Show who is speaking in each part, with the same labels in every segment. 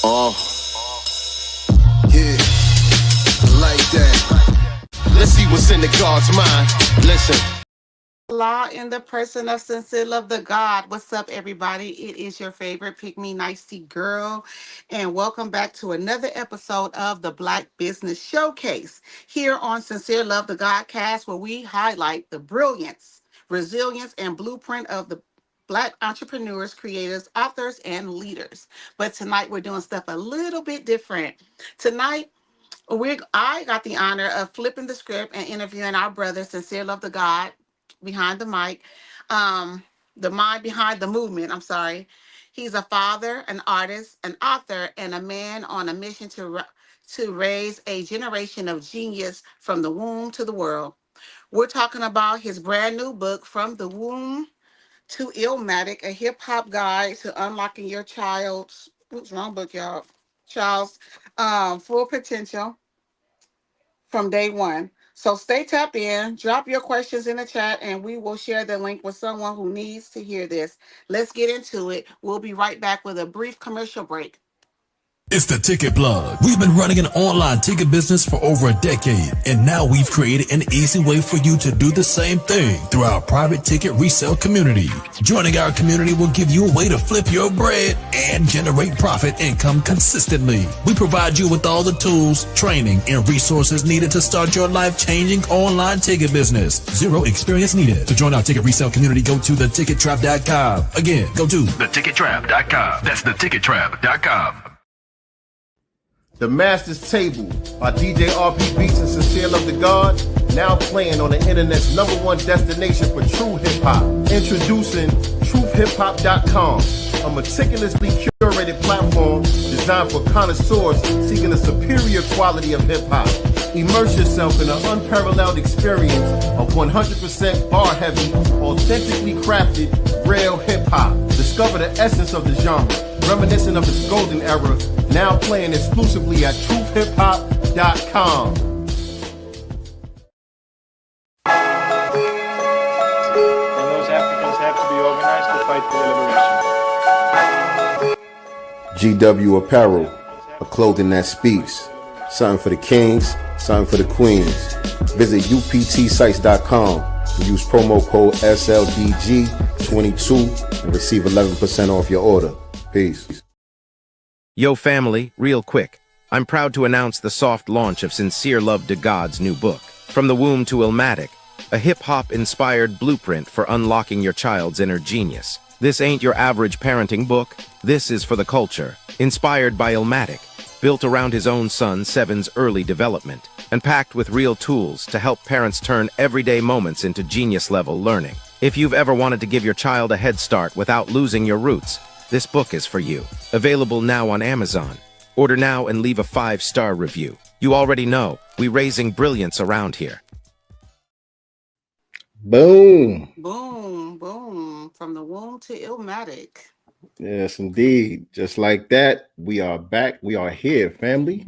Speaker 1: Yeah, like that. Let's see what's in the God's mind. Listen.
Speaker 2: Law in the person of Sincereluvdagod. What's up, everybody? It is your favorite Pick Me Nicey girl, and welcome back to another episode of the Black Business Showcase here on Sincere Love the Godcast, where we highlight the brilliance, resilience, and blueprint of the Black entrepreneurs, creators, authors, and leaders. But tonight we're doing stuff a little bit different. Tonight I got the honor of flipping the script and interviewing our brother, Sincere Love the God, behind the mic, the mind behind the movement. I'm sorry. He's a father, an artist, an author, and a man on a mission to raise a generation of genius from the womb to the world. We're talking about his brand new book, From the Womb to Illmatic, a hip hop guide to unlocking your child's, oops, wrong book, y'all, child's full potential from day one. So stay tapped in, drop your questions in the chat, and we will share the link with someone who needs to hear this. Let's get into it. We'll be right back with a brief commercial break.
Speaker 3: It's the Ticket Plug. We've been running an online ticket business for over a decade, and now we've created an easy way for you to do the same thing through our private ticket resale community. Joining our community will give you a way to flip your bread and generate profit income consistently. We provide you with all the tools, training, and resources needed to start your life-changing online ticket business. Zero experience needed. To join our ticket resale community, go to thetickettrap.com. Again, go to thetickettrap.com. That's thetickettrap.com.
Speaker 4: The Master's Table by DJ RP Beats and Sincere Love the God, now playing on the internet's #1 destination for true hip-hop. Introducing TruthHipHop.com, a meticulously curated platform designed for connoisseurs seeking a superior quality of hip-hop. Immerse yourself in an unparalleled experience of 100% bar-heavy, authentically crafted, real hip-hop. Discover the essence of the genre, reminiscent of its golden era, now playing exclusively at TruthHipHop.com.
Speaker 5: And those Africans have to be organized to fight for their liberation.
Speaker 4: GW Apparel, a clothing that speaks. Something for the kings, something for the queens. Visit uptsites.com and use promo code SLDG22 and receive 11% off your order. Peace.
Speaker 6: Yo family, real quick. I'm proud to announce the soft launch of Sincereluvdagod's new book, From the Womb to Illmatic, a hip-hop inspired blueprint for unlocking your child's inner genius. This ain't your average parenting book. This is for the culture. Inspired by Illmatic, built around his own son Seven's early development, and packed with real tools to help parents turn everyday moments into genius-level learning. If you've ever wanted to give your child a head start without losing your roots, this book is for you. Available now on Amazon. Order now and leave a 5-star review. You already know, we raising brilliance around here.
Speaker 4: Boom.
Speaker 2: Boom, boom. From the womb to Illmatic.
Speaker 4: Yes, indeed. Just like that, we are back. We are here, family.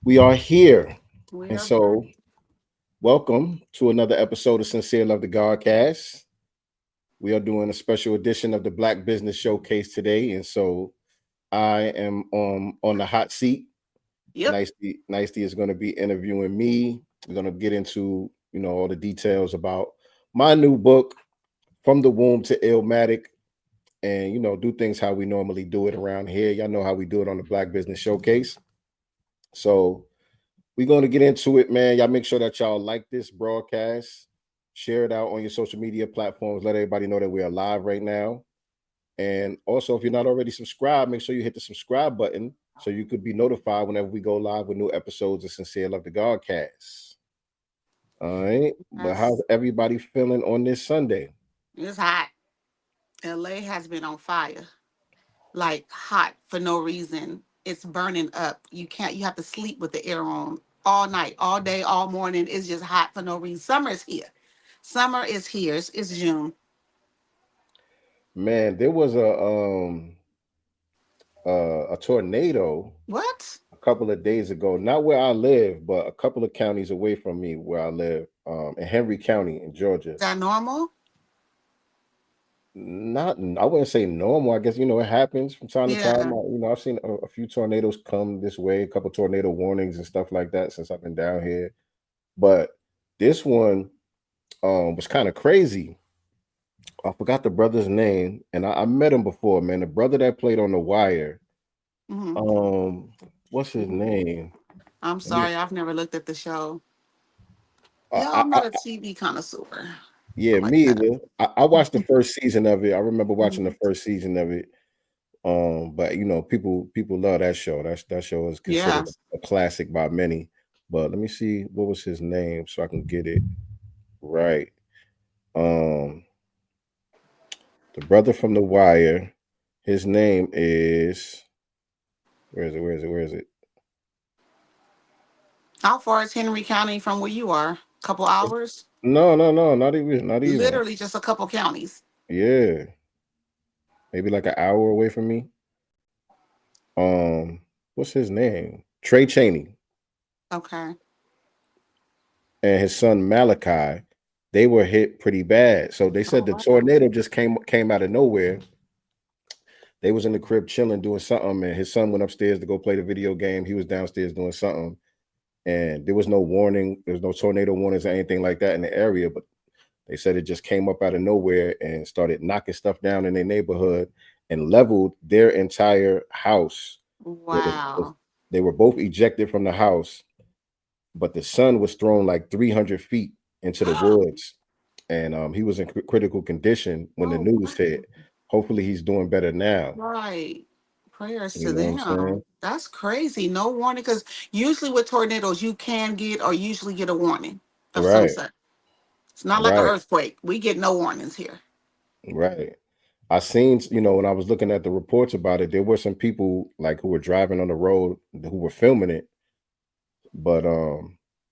Speaker 4: We are here. Welcome to another episode of Sincere Love the Godcast. We are doing a special edition of the Black Business Showcase today, and so I am on the hot seat.
Speaker 2: Yep.
Speaker 4: Nicety is going to be interviewing me. We're going to get into all the details about my new book, From the Womb to Illmatic, and do things how we normally do it around here. Y'all know how we do it on the Black Business Showcase. So we're going to get into it, man. Y'all make sure that y'all like this broadcast. Share it out on your social media platforms. Let everybody know that we are live right now. And also, if you're not already subscribed, make sure you hit the subscribe button so you could be notified whenever we go live with new episodes of Sincere Love the Godcast. All right. But how's everybody feeling on this Sunday?
Speaker 2: It's hot. LA has been on fire. Like hot for no reason. It's burning up. You have to sleep with the air on all night, all day, all morning. It's just hot for no reason. Summer is here. Summer is here. It's June.
Speaker 4: Man, there was a tornado.
Speaker 2: What?
Speaker 4: A couple of days ago, not where I live, but a couple of counties away from me where I live, in Henry County in Georgia.
Speaker 2: Is that normal?
Speaker 4: not, I wouldn't say normal. I guess it happens from time to time.
Speaker 2: Yeah.
Speaker 4: I've seen a few tornadoes come this way, a couple tornado warnings and stuff like that since I've been down here. But this one was kind of crazy. I forgot the brother's name, and I met him before, man. The brother that played on The Wire.
Speaker 2: Hmm.
Speaker 4: Um, what's his name?
Speaker 2: I'm
Speaker 4: Let me.
Speaker 2: sorry, I've never looked at the show.
Speaker 4: I,
Speaker 2: Yeah,
Speaker 4: I,
Speaker 2: I'm
Speaker 4: I,
Speaker 2: not a TV connoisseur
Speaker 4: yeah,
Speaker 2: like
Speaker 4: me
Speaker 2: that.
Speaker 4: either. I watched the first season of it. I remember watching the
Speaker 2: Mhm.
Speaker 4: first season of it. But people love that show. That show is
Speaker 2: Yeah.
Speaker 4: considered a classic by many. But let me see what was his name so I can get it right. Um, the brother from The Wire. His name is where is it? Where is it? Where is it?
Speaker 2: How far is Henry County from where you are? Couple hours?
Speaker 4: No, no, no, not even, not even.
Speaker 2: Literally just a couple counties.
Speaker 4: Yeah, maybe like an hour away from me. Um, what's his name? Trey Cheney
Speaker 2: Okay.
Speaker 4: and his son Malachi. They were hit pretty bad. So they
Speaker 2: Oh
Speaker 4: said the
Speaker 2: wow.
Speaker 4: tornado just came out of nowhere. They was in the crib chilling, doing something, and his son went upstairs to go play the video game. He was downstairs doing something, and there was no warning. There was no tornado warnings or anything like that in the area. But they said it just came up out of nowhere and started knocking stuff down in their neighborhood and leveled their entire house. Where
Speaker 2: Wow.
Speaker 4: they were both ejected from the house, but the son was thrown like 300 feet into the woods, and he was in critical condition when the
Speaker 2: Oh
Speaker 4: news
Speaker 2: wow.
Speaker 4: hit. Hopefully, he's doing better now.
Speaker 2: Right. Prayers
Speaker 4: You
Speaker 2: to
Speaker 4: know what I'm saying?
Speaker 2: them. That's crazy. No warning, because usually with tornadoes, you can get or usually get a warning of some
Speaker 4: Right,
Speaker 2: sort. It's not like an
Speaker 4: right,
Speaker 2: earthquake. We get no warnings here.
Speaker 4: right. I seen, when I was looking at the reports about it, there were some people like who were driving on the road who were filming it, but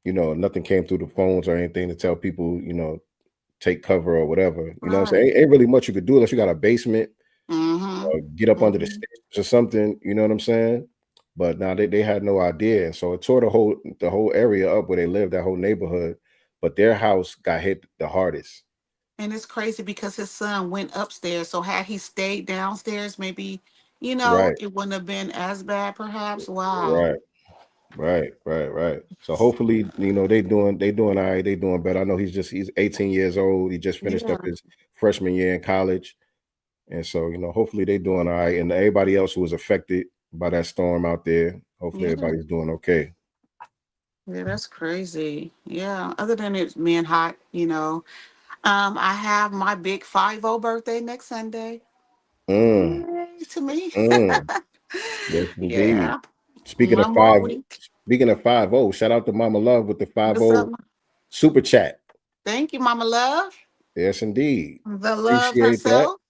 Speaker 4: nothing came through the phones or anything to tell people, take cover or whatever. You know what I'm saying?
Speaker 2: Right.
Speaker 4: Ain't really much you could do unless you got a basement
Speaker 2: Mm-hmm.
Speaker 4: or get up under the
Speaker 2: Mm-hmm.
Speaker 4: stairs or something. You know what I'm saying? But now they had no idea, and so it tore the whole area up where they lived, that whole neighborhood. But their house got hit the hardest.
Speaker 2: And it's crazy because his son went upstairs. So had he stayed downstairs, maybe,
Speaker 4: Right,
Speaker 2: it wouldn't have been as bad, perhaps. Wow.
Speaker 4: right, right. So hopefully, they doing all right. They doing better. I know he's 18 years old. He just finished up
Speaker 2: Yeah.
Speaker 4: his freshman year in college, and so hopefully they doing all right. And everybody else who was affected by that storm out there, hopefully
Speaker 2: Yeah.
Speaker 4: everybody's doing okay.
Speaker 2: Yeah, that's crazy. Yeah. Other than it being hot, I have my big 50 birthday next Sunday.
Speaker 4: Mm,
Speaker 2: Yay to me.
Speaker 4: mm. Yes, indeed.
Speaker 2: Yeah.
Speaker 4: Speaking of
Speaker 2: One more
Speaker 4: five,
Speaker 2: week.
Speaker 4: speaking of 50, shout out to Mama Love with the five
Speaker 2: What's up?
Speaker 4: zero super chat.
Speaker 2: Thank you, Mama Love.
Speaker 4: Yes, indeed.
Speaker 2: The love
Speaker 4: Appreciate that.
Speaker 2: herself.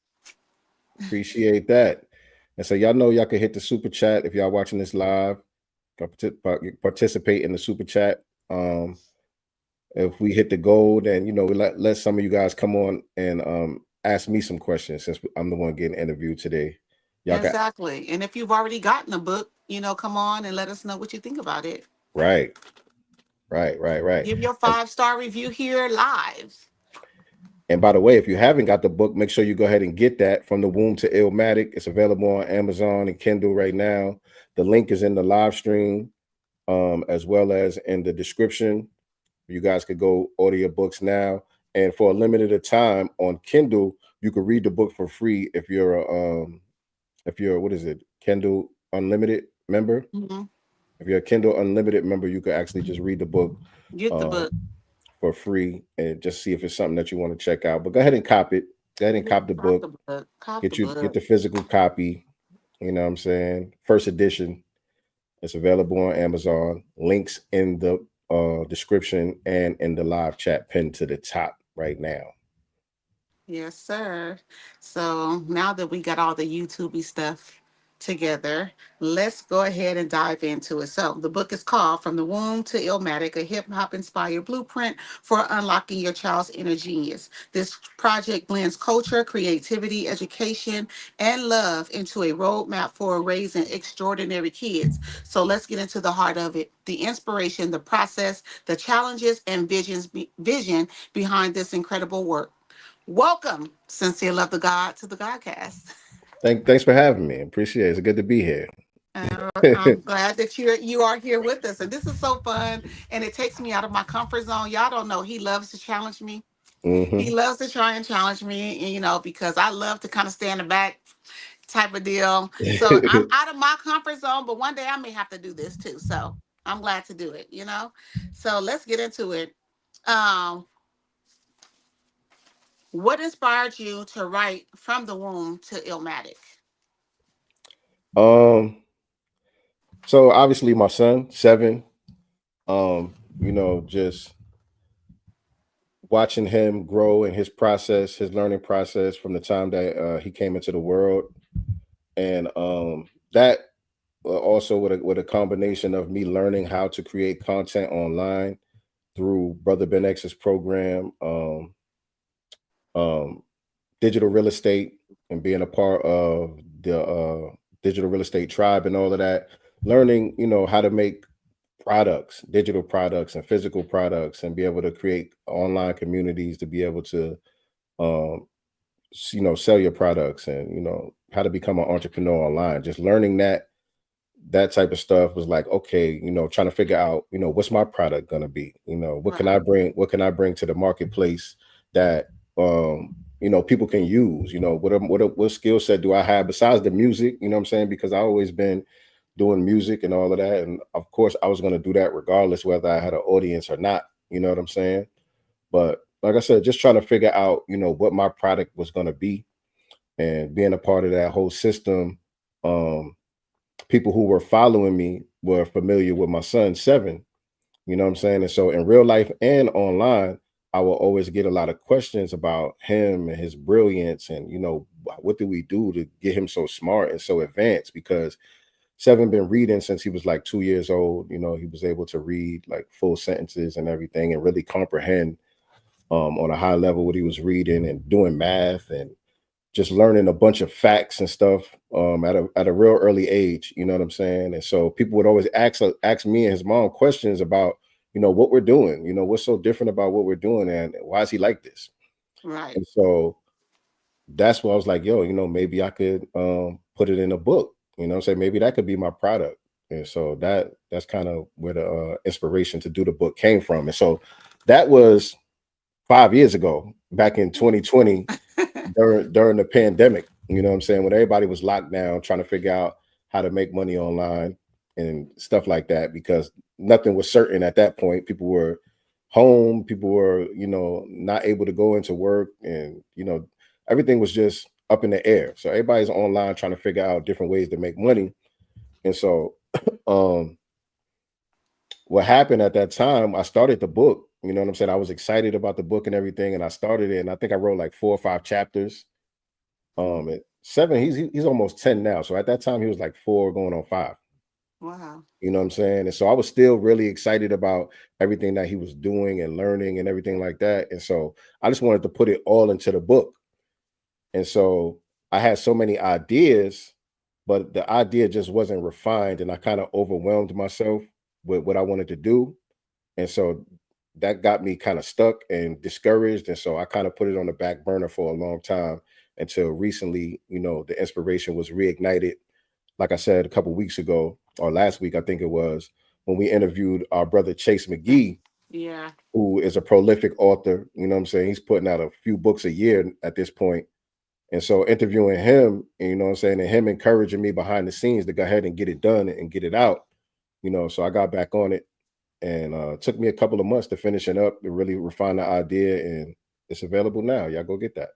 Speaker 4: Appreciate that. And so y'all know y'all can hit the super chat if y'all watching this live. Participate in the super chat. If we hit the goal, then we let some of you guys come on and ask me some questions since I'm the one getting interviewed today. Y'all got
Speaker 2: Exactly. And if you've already gotten a book, come on and let us know what you think about it.
Speaker 4: right, right.
Speaker 2: Give your 5-star review here live.
Speaker 4: And by the way, if you haven't got the book, make sure you go ahead and get that From the Womb to Illmatic. It's available on Amazon and Kindle right now. The link is in the live stream, as well as in the description. You guys could go order your books now. And for a limited time on Kindle, you can read the book for free if you're what is it, Kindle Unlimited member.
Speaker 2: Hmm.
Speaker 4: If you're a Kindle Unlimited member, you can actually just read the book
Speaker 2: Get the
Speaker 4: um,
Speaker 2: book.
Speaker 4: for free and just see if it's something that you want to check out. But go ahead and cop it. Go ahead and
Speaker 2: Yeah,
Speaker 4: cop the
Speaker 2: cop
Speaker 4: book.
Speaker 2: the book. Cop the
Speaker 4: Get
Speaker 2: book.
Speaker 4: the physical copy. You know what I'm saying? First edition. It's available on Amazon. Links in the description and in the live chat pinned to the top right now.
Speaker 2: Yes, sir. So now that we got all the YouTubey stuff together, let's go ahead and dive into it. So the book is called From the Womb to Illmatic, a hip hop inspired blueprint for unlocking your child's inner genius. This project blends culture, creativity, education, and love into a roadmap for raising extraordinary kids. So let's get into the heart of it. The inspiration, the process, the challenges, and vision behind this incredible work. Welcome, Sincere Love the God, to the Godcast.
Speaker 4: Thanks for having me. Appreciate it. It's good to be here.
Speaker 2: I'm glad that you are here with us, and this is so fun. And it takes me out of my comfort zone. Y'all don't know he loves to challenge me. He
Speaker 4: Hmm.
Speaker 2: loves to try and challenge me, and, because I love to kind of stay in the back type of deal. So I'm out of my comfort zone, but one day I may have to do this too. So I'm glad to do it. So let's get into it. Um, what inspired you to write From the Womb to Illmatic?
Speaker 4: um, so obviously my son, 7, just watching him grow in his process, his learning process from the time that he came into the world, and that also with a combination of me learning how to create content online through Brother Ben X's program, um, digital real estate, and being a part of the digital real estate tribe and all of that, learning how to make products, digital products and physical products, and be able to create online communities to be able to um, sell your products, and how to become an entrepreneur online. Just learning that type of stuff was like, okay, trying to figure out, what's my product going to be,
Speaker 2: Right.
Speaker 4: what can I bring to the marketplace that people can use, what skill set do I have besides the music, what I'm saying? Because I always been doing music and all of that, and of course I was going to do that regardless whether I had an audience or not, you know what I'm saying? But like I said, just trying to figure out, what my product was going to be, and being a part of that whole system. People who were following me were familiar with my son, 7, what I'm saying? And so in real life and online, I will always get a lot of questions about him and his brilliance, and what do we do to get him so smart and so advanced? Because 7 been reading since he was like 2 years old. He was able to read like full sentences and everything, and really comprehend on a high level what he was reading, and doing math, and just learning a bunch of facts and stuff at a real early age. You know what I'm saying? And so people would always ask me and his mom questions about what we're doing. What's so different about what we're doing, and why is he like this?
Speaker 2: Right.
Speaker 4: And so that's why I was like, yo, maybe I could put it in a book. Say maybe that could be my product. And so that's kind of where the inspiration to do the book came from. And so that was 5 years ago, back in 2020, during the pandemic. You know what I'm saying? When everybody was locked down, trying to figure out how to make money online and stuff like that, because nothing was certain at that point. People were home, people were, not able to go into work, and everything was just up in the air. So everybody's online trying to figure out different ways to make money. And so um what happened at that time, I started the book. You know what I'm saying? I was excited about the book and everything, and I started it, and I think I wrote like 4 or 5 chapters. At 7, he's almost 10 now. So at that time, he was like 4 going on 5.
Speaker 2: Wow.
Speaker 4: You know what I'm saying? And so I was still really excited about everything that he was doing and learning and everything like that. And so I just wanted to put it all into the book. And so I had so many ideas, but the idea just wasn't refined, and I kind of overwhelmed myself with what I wanted to do. And so that got me kind of stuck and discouraged. And so I kind of put it on the back burner for a long time, until recently, the inspiration was reignited. Like I said, a couple weeks ago, or last week, I think it was, when we interviewed our brother Chase McGee,
Speaker 2: Yeah.
Speaker 4: who is a prolific author. You know what I'm saying? He's putting out a few books a year at this point. And so interviewing him, and, you know what I'm saying, and him encouraging me behind the scenes to go ahead and get it done and get it out, so I got back on it, and it took me a couple of months to finish it up, to really refine the idea, and it's available now. Y'all go get that.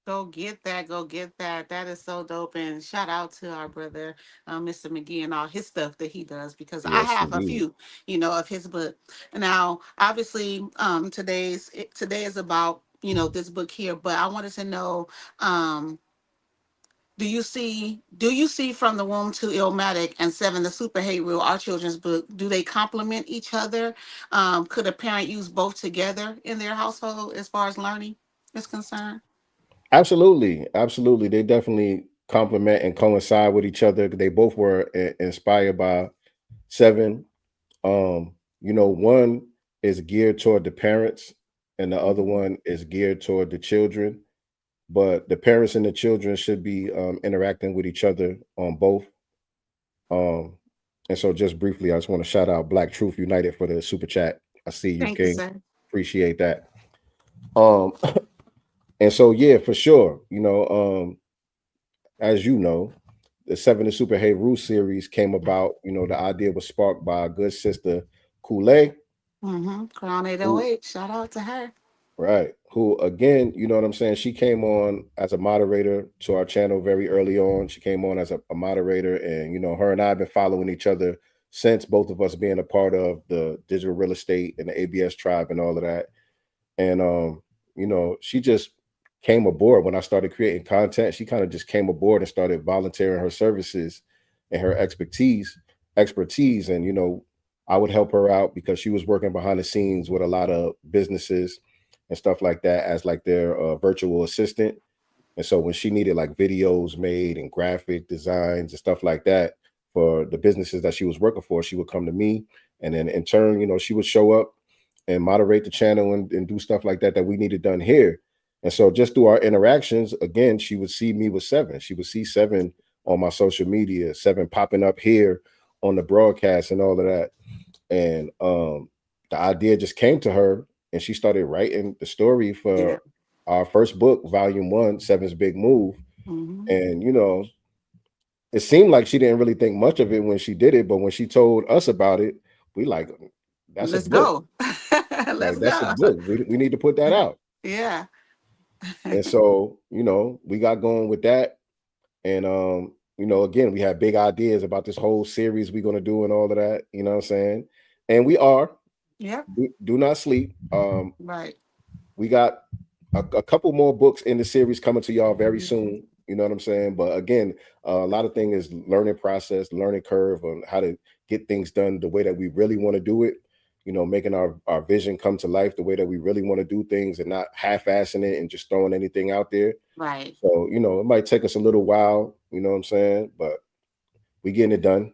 Speaker 2: Go get that. Go get that. That is so dope. And shout out to our brother, Mr. McGee, and all his stuff that he does, because I
Speaker 4: Yes,
Speaker 2: have a
Speaker 4: indeed.
Speaker 2: few, of his book. Now, obviously, today is about, this book here, but I wanted to know, um, do you see From the Womb to Illmatic and 7 the Super Hate Rule, our children's book, do they complement each other? Could a parent use both together in their household as far as learning is concerned?
Speaker 4: Absolutely. Absolutely. They definitely complement and coincide with each other. They both were inspired by 7. One is geared toward the parents, and the other
Speaker 2: Mhm.
Speaker 4: one is geared toward the children. but the parents and the children should be interacting with each other on both. And so just briefly, I just want to shout out Black Truth United for the super chat. I see you,
Speaker 2: Thank you,
Speaker 4: King.
Speaker 2: sir.
Speaker 4: Appreciate that. And so yeah, for sure, as you know, the Seven of Super Hey series came about. The idea was sparked by a good sister, Kool-Aid.
Speaker 2: Crown 808. Shout out to her.
Speaker 4: Right. Who, again, you know what I'm saying? She came on as a moderator to our channel very early on. She came on as a moderator, and, her and I have been following each other since, both of us being a part of the digital real estate and the ABS tribe and all of that. And, she just came aboard when I started creating content. She kind of just came aboard and started volunteering her services and her expertise. And, I would help her out because she was working behind the scenes with a lot of businesses and stuff like that as like their virtual assistant. And so when she needed like videos made and graphic designs and stuff like that for the businesses that she was working for, she would come to me. And then in turn, she would show up and moderate the channel and do stuff like that we needed done here. And so just through our interactions, again, she would see me with Seven. She would see Seven on my social media, Seven popping up here on the broadcast and all of that. And the idea just came to her, and she started writing the story for our first book, Volume 1, Seven's Big Move. And, it seemed like she didn't really think much of it when she did it, but when she told us about it, we like, that's
Speaker 2: Let's
Speaker 4: a book.
Speaker 2: go. Let's
Speaker 4: That's a
Speaker 2: go.
Speaker 4: book. We need to put that out.
Speaker 2: Yeah.
Speaker 4: And so, we got going with that. And, again, we had big ideas about this whole series we're going to do and all of that, you know what I'm saying? And we are.
Speaker 2: Yep.
Speaker 4: Do not sleep.
Speaker 2: Right.
Speaker 4: We got a couple more books in the series coming to y'all very soon. You know what I'm saying? But again, a lot of things is learning process, learning curve on how to get things done the way that we really want to do it. Making our vision come to life the way that we really want to do things and not half-assing it and just throwing anything out there.
Speaker 2: Right.
Speaker 4: So, it might take us a little while, you know what I'm saying? But we getting it done.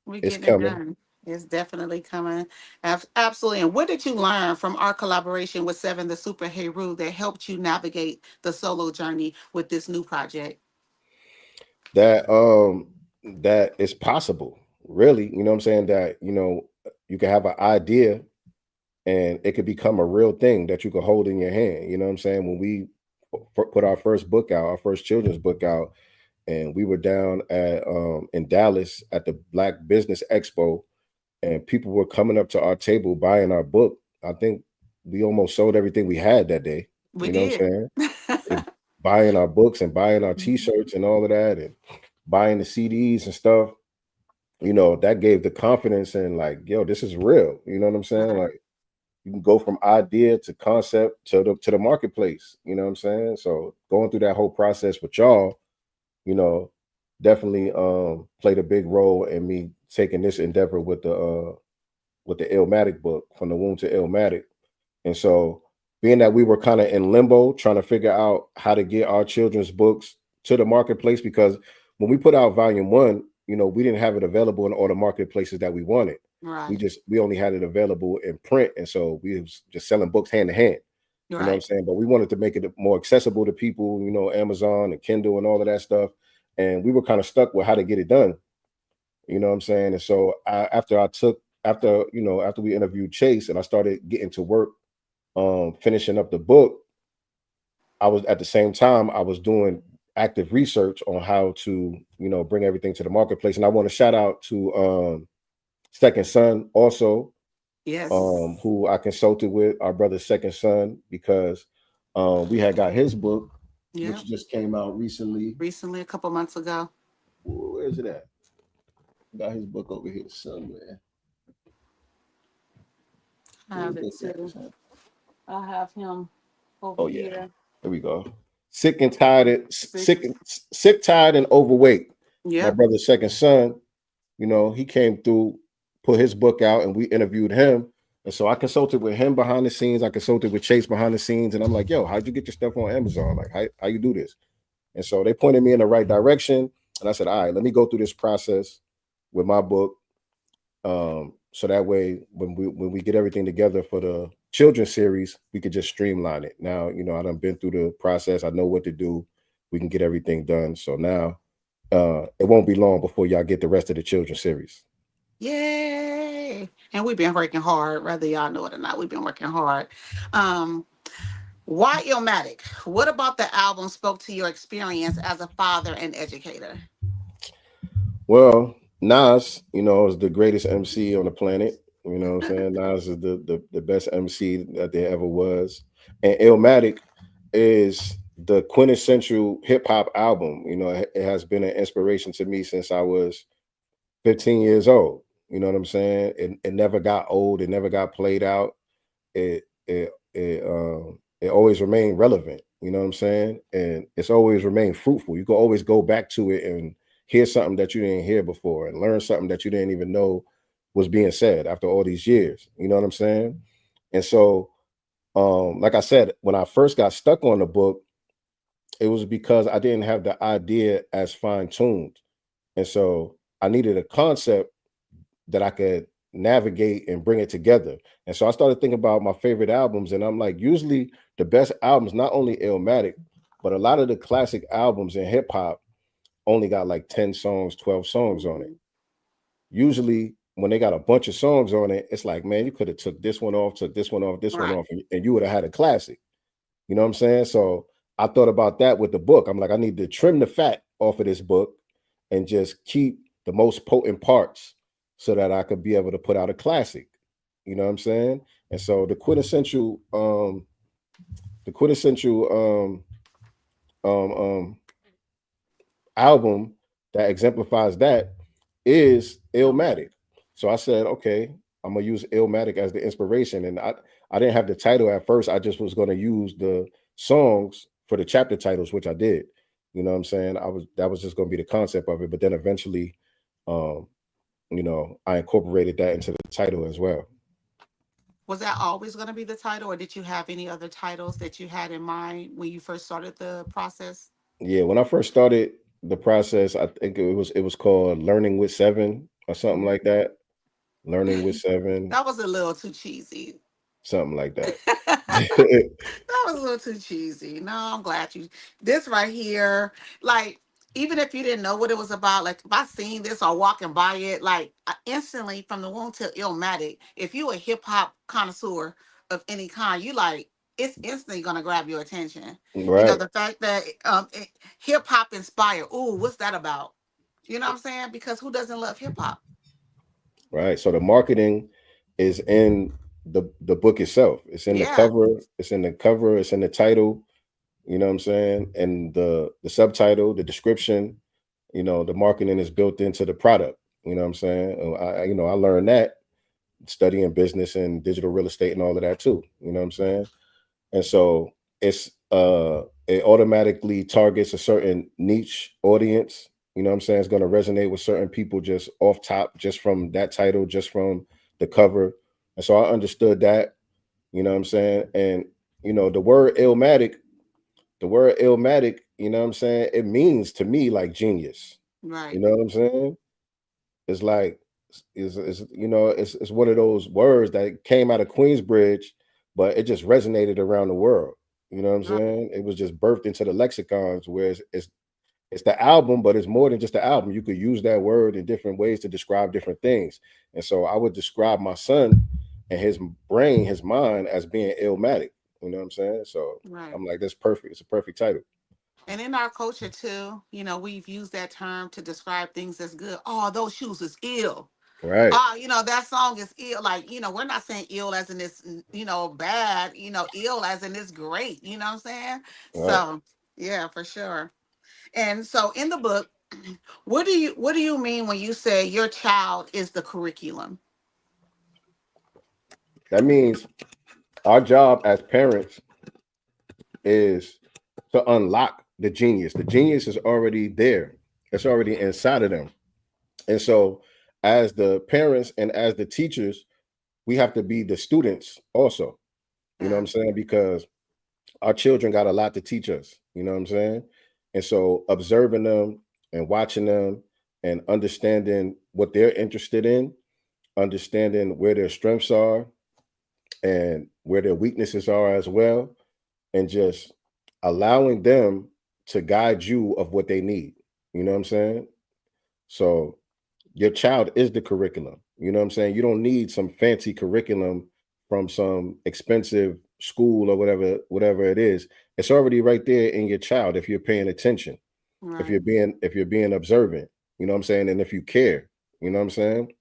Speaker 4: It's coming.
Speaker 2: It's definitely coming. Absolutely. And what did you learn from our collaboration with Seven the Super Heru that helped you navigate the solo journey with this new project?
Speaker 4: That it's possible, really. You know what I'm saying? That, you can have an idea and it could become a real thing that you can hold in your hand. You know what I'm saying? When we put our first book out, our first children's book out, and we were down at in Dallas at the Black Business Expo, and people were coming up to our table buying our book. I think we almost sold everything we had that day.
Speaker 2: We did.
Speaker 4: What I'm saying? Buying our books and buying our t-shirts and all of that, and buying the CDs and stuff. That gave the confidence and like, yo, this is real. You know what I'm saying? Like, you can go from idea to concept to the marketplace. You know what I'm saying? So going through that whole process with y'all, definitely played a big role in me taking this endeavor with the Illmatic book, From the Womb to Illmatic. And so being that we were kind of in limbo trying to figure out how to get our children's books to the marketplace, because when we put out Volume 1, we didn't have it available in all the marketplaces that we wanted.
Speaker 2: Right.
Speaker 4: We only had it available in print. And so we was just selling books hand to hand. You know what I'm saying? But we wanted to make it more accessible to people, Amazon and Kindle and all of that stuff. And we were kind of stuck with how to get it done. You know what I'm saying? And so after we interviewed Chase and I started getting to work, finishing up the book, I was at the same time, I was doing active research on how to, bring everything to the marketplace. And I want to shout out to Second Son also.
Speaker 2: Yes.
Speaker 4: Who I consulted with, our brother Second Son, because we had got his book, which just came out recently.
Speaker 2: A couple months ago.
Speaker 4: Where is it at? Got his book over here somewhere.
Speaker 2: I have it too. I have him over here.
Speaker 4: Here we go. Sick, tired, and overweight. Yeah. My brother Second Son, he came through, put his book out, and we interviewed him. And so I consulted with him behind the scenes. I consulted with Chase behind the scenes. And I'm like, yo, how'd you get your stuff on Amazon? Like, how you do this? And so they pointed me in the right direction. And I said, all right, let me go through this process with my book. So that way, when we get everything together for the children's series, we could just streamline it. Now, you know, I done been through the process. I know what to do. We can get everything done. So now it won't be long before y'all get the rest of the children's series.
Speaker 2: Yay! And we've been working hard, whether y'all know it or not. We've been working hard. Why Illmatic? What about the album spoke to your experience as a father and educator?
Speaker 4: Well, Nas, you know, is the greatest MC on the planet. You know what I'm saying? Nas is the best MC that there ever was. And Illmatic is the quintessential hip hop album. You know, it has been an inspiration to me since I was 15 years old. You know what I'm saying? It never got old. It never got played out. It always remained relevant. You know what I'm saying? And it's always remained fruitful. You can always go back to it and hear something that you didn't hear before and learn something that you didn't even know was being said after all these years. You know what I'm saying? And so, like I said, when I first got stuck on the book, it was because I didn't have the idea as fine-tuned. And so I needed a concept that I could navigate and bring it together. And so I started thinking about my favorite albums, and I'm like, usually the best albums, not only Illmatic, but a lot of the classic albums in hip hop only got like 10 songs, 12 songs on it. Usually when they got a bunch of songs on it, it's like, man, you could have took this one off, this one off, and you would have had a classic. You know what I'm saying? So I thought about that with the book. I'm like, I need to trim the fat off of this book and just keep the most potent parts so that I could be able to put out a classic. You know what I'm saying? And so the quintessential album that exemplifies that is Illmatic. So I said, okay, I'm gonna use Illmatic as the inspiration. And I didn't have the title at first. I just was gonna use the songs for the chapter titles, which I did. You know what I'm saying? That was just gonna be the concept of it. But then eventually, you know, I incorporated that into the title as well.
Speaker 2: Was that always going to be the title, or did you have any other titles that you had in mind when you first started the process?
Speaker 4: Yeah, when I first started the process, I think it was called Learning with Seven or something like that. Learning with Seven,
Speaker 2: That was a little too cheesy.
Speaker 4: something like that.
Speaker 2: That was a little too cheesy. No, I'm glad you. This right here, like, even if you didn't know what it was about, like, if I seen this or walking by it, like, instantly from the womb to Illmatic, if you a hip hop connoisseur of any kind, you like, it's instantly gonna grab your attention. You know,
Speaker 4: Right,
Speaker 2: the fact that hip hop inspired. Ooh, what's that about? You know what I'm saying? Because who doesn't love hip hop?
Speaker 4: right. So the marketing is in the book itself. It's in the
Speaker 2: Yeah,
Speaker 4: cover, it's in the cover, it's in the title, you know what I'm saying? And the subtitle, the description, you know, the marketing is built into the product. You know what I'm saying? I learned that studying business and digital real estate and all of that too. You know what I'm saying? And so it automatically targets a certain niche audience. You know what I'm saying? It's going to resonate with certain people just off top, just from that title, just from the cover. And so I understood that, you know what I'm saying? And, you know, the word Illmatic, you know what I'm saying? It means to me like genius. You
Speaker 2: right,
Speaker 4: know what I'm saying? It's like, it's one of those words that came out of Queensbridge, but it just resonated around the world. You know what I'm
Speaker 2: right,
Speaker 4: saying? It was just birthed into the lexicons, where it's the album, but it's more than just the album. You could use that word in different ways to describe different things. And so I would describe my son and his brain, his mind, as being Illmatic. You know what I'm saying? So
Speaker 2: right.
Speaker 4: I'm like, that's perfect. It's a perfect title.
Speaker 2: And in our culture too, you know, we've used that term to describe things as good. Oh, those shoes is ill.
Speaker 4: Right.
Speaker 2: Oh, you know, that song is ill. Like, you know, we're not saying ill as in this, you know, bad, you know, ill as in this great. You know what I'm saying?
Speaker 4: Right.
Speaker 2: So yeah, for sure. And so in the book, what do you mean when you say your child is the curriculum?
Speaker 4: That means our job as parents is to unlock the genius. The genius is already there. It's already inside of them. And so as the parents and as the teachers, we have to be the students also. You know what
Speaker 2: Yeah,
Speaker 4: I'm saying? Because our children got a lot to teach us. You know what I'm saying? And so observing them and watching them and understanding what they're interested in, understanding where their strengths are, and where their weaknesses are as well, and just allowing them to guide you of what they need. You know what I'm saying? So your child is the curriculum. You know what I'm saying? You don't need some fancy curriculum from some expensive school or whatever it is. It's already right there in your child if you're paying attention,
Speaker 2: Right.
Speaker 4: if you're being observant, you know what I'm saying? And if you care, you know what I'm saying?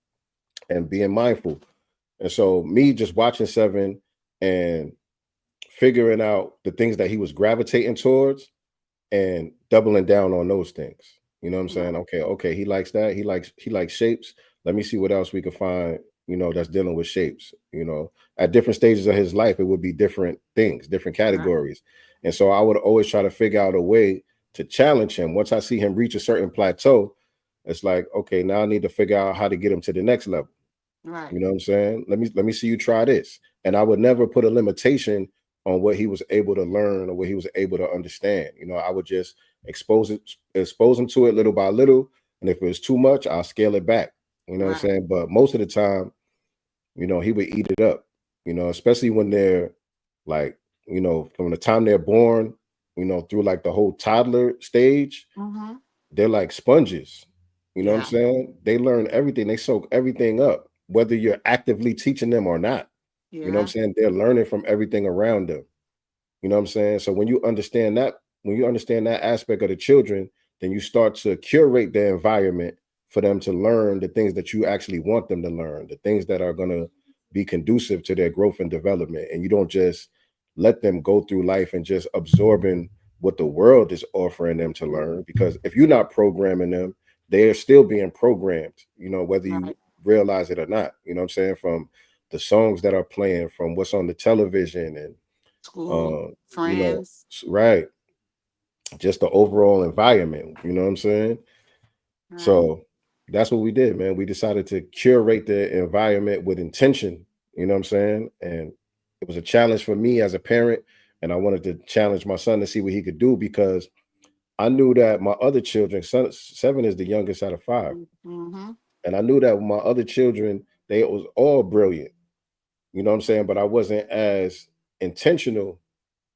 Speaker 4: And being mindful. And so me just watching Seven and figuring out the things that he was gravitating towards and doubling down on those things. You know what I'm saying?
Speaker 2: Right.
Speaker 4: Okay, he likes that. He likes shapes. Let me see what else we can find, that's dealing with shapes. At different stages of his life, it would be different things, different
Speaker 2: Right.
Speaker 4: categories. And so I would always try to figure out a way to challenge him. Once I see him reach a certain plateau, it's like, okay, now I need to figure out how to get him to the next level.
Speaker 2: Right.
Speaker 4: You know what I'm saying? Let me see you try this. And I would never put a limitation on what he was able to learn or what he was able to understand. I would just expose him to it little by little. And if it was too much, I'll scale it back. You know what I'm
Speaker 2: Right.
Speaker 4: saying? But most of the time, he would eat it up, especially when they're like, from the time they're born, through like the whole toddler stage,
Speaker 2: Mm-hmm.
Speaker 4: they're like sponges. You know what I'm
Speaker 2: Yeah.
Speaker 4: saying? They learn everything, they soak everything up, whether you're actively teaching them or not. You know what I'm
Speaker 2: Yeah.
Speaker 4: saying? They're learning from everything around them. You know what I'm saying? So when you understand that aspect of the children, then you start to curate the environment for them to learn the things that you actually want them to learn, the things that are going to be conducive to their growth and development. And you don't just let them go through life and just absorbing what the world is offering them to learn. Because if you're not programming them, they're still being programmed, whether you
Speaker 2: Right.
Speaker 4: realize it or not. You know what I'm saying? From the songs that are playing, from what's on the television, and
Speaker 2: School,
Speaker 4: uh,
Speaker 2: friends.
Speaker 4: right, just the overall environment. You know what I'm saying?
Speaker 2: Right.
Speaker 4: So that's what we did, man. We decided to curate the environment with intention. You know what I'm saying? And it was a challenge for me as a parent, and I wanted to challenge my son to see what he could do because I knew that my other children, Seven is the youngest out of five,
Speaker 2: Mm-hmm.
Speaker 4: and I knew that my other children, they was all brilliant. You know what I'm saying? But I wasn't as intentional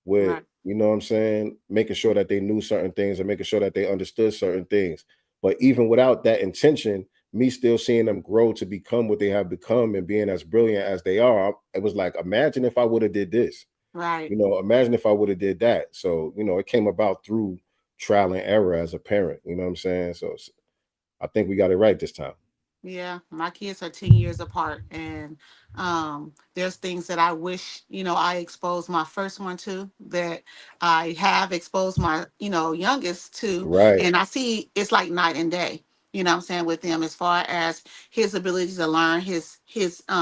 Speaker 4: with,
Speaker 2: Right.
Speaker 4: what I'm saying, making sure that they knew certain things and making sure that they understood certain things. But even without that intention, me still seeing them grow to become what they have become and being as brilliant as they are, it was like, imagine if I would have did this.
Speaker 2: Right.
Speaker 4: Imagine if I would have did that. So, it came about through trial and error as a parent. You know what I'm saying? So I think we got it right this time.
Speaker 2: Yeah, my kids are 10 years apart, and there's things that I wish, I exposed my first one to that I have exposed my, youngest to.
Speaker 4: Right,
Speaker 2: And I see it's like night and day, what I'm saying, with him as far as his ability to learn, his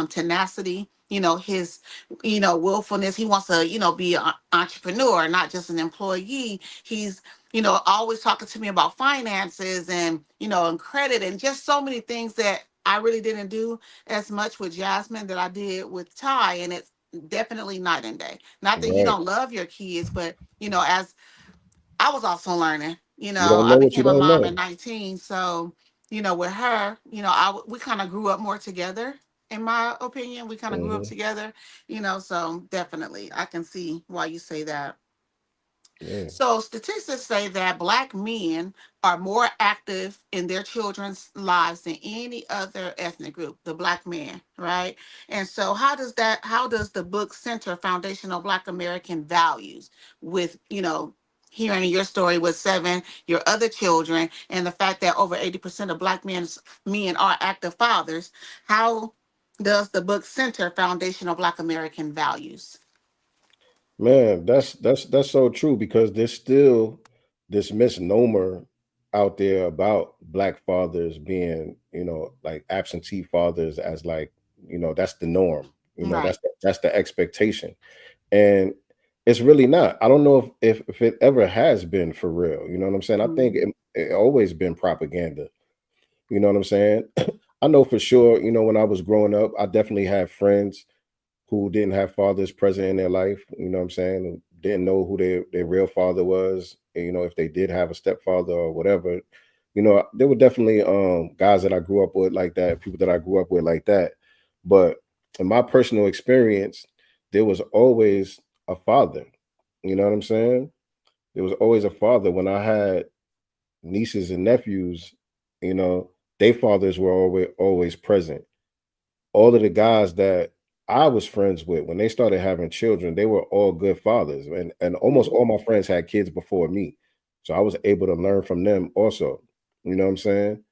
Speaker 2: tenacity, his, willfulness. He wants to, be an entrepreneur, not just an employee. He's always talking to me about finances and, and credit and just so many things that I really didn't do as much with Jasmine that I did with Ty. And it's definitely night and day. Not that you
Speaker 4: right.
Speaker 2: don't love your kids, but, as I was also learning,
Speaker 4: You don't
Speaker 2: I
Speaker 4: know what you
Speaker 2: became a
Speaker 4: don't
Speaker 2: mom at
Speaker 4: know.
Speaker 2: 19. So, with her, we kind of grew up more together. In my opinion, we kind of grew up
Speaker 4: Hmm.
Speaker 2: together, so definitely I can see why you say that.
Speaker 4: Yeah.
Speaker 2: So statistics say that Black men are more active in their children's lives than any other ethnic group, the Black man, right? And so how does the book center foundational Black American values with, hearing your story with Seven, your other children, and the fact that over 80% of Black men are active fathers, how does the book center foundational Black American values?
Speaker 4: Man, that's so true because there's still this misnomer out there about black fathers being, like absentee fathers as like, that's the norm.
Speaker 2: Right.
Speaker 4: That's the expectation. And it's really not. I don't know if it ever has been for real. You know what I'm saying? I think
Speaker 2: Mhm.
Speaker 4: it always been propaganda. You know what I'm saying? I know for sure, when I was growing up, I definitely had friends who didn't have fathers present in their life, you know what I'm saying, who didn't know who their real father was, and, if they did have a stepfather or whatever, there were definitely guys that I grew up with like that, people that I grew up with like that. But in my personal experience, there was always a father. You know what I'm saying? There was always a father. When I had nieces and nephews, you know, their fathers were always present. All of the guys that I was friends with, when they started having children, they were all good fathers. And almost all my friends had kids before me. So I was able to learn from them also. You know what I'm saying?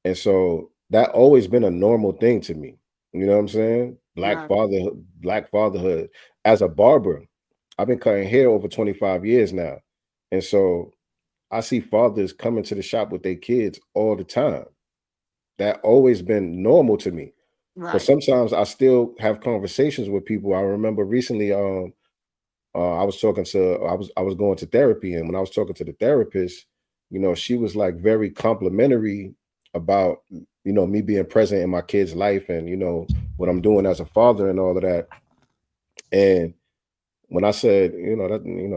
Speaker 4: And so that always been a normal thing to me. You know what I'm saying?
Speaker 2: Right.
Speaker 4: Black fatherhood. As a barber, I've been cutting hair over 25 years now. And so I see fathers coming to the shop with their kids all the time. That always been normal to me. But
Speaker 2: Right.
Speaker 4: sometimes I still have conversations with people. I remember recently, I was going to therapy, and when I was talking to the therapist, you know, she was like very complimentary about, you know, me being present in my kid's life and, you know, what I'm doing as a father and all of that. And when I said,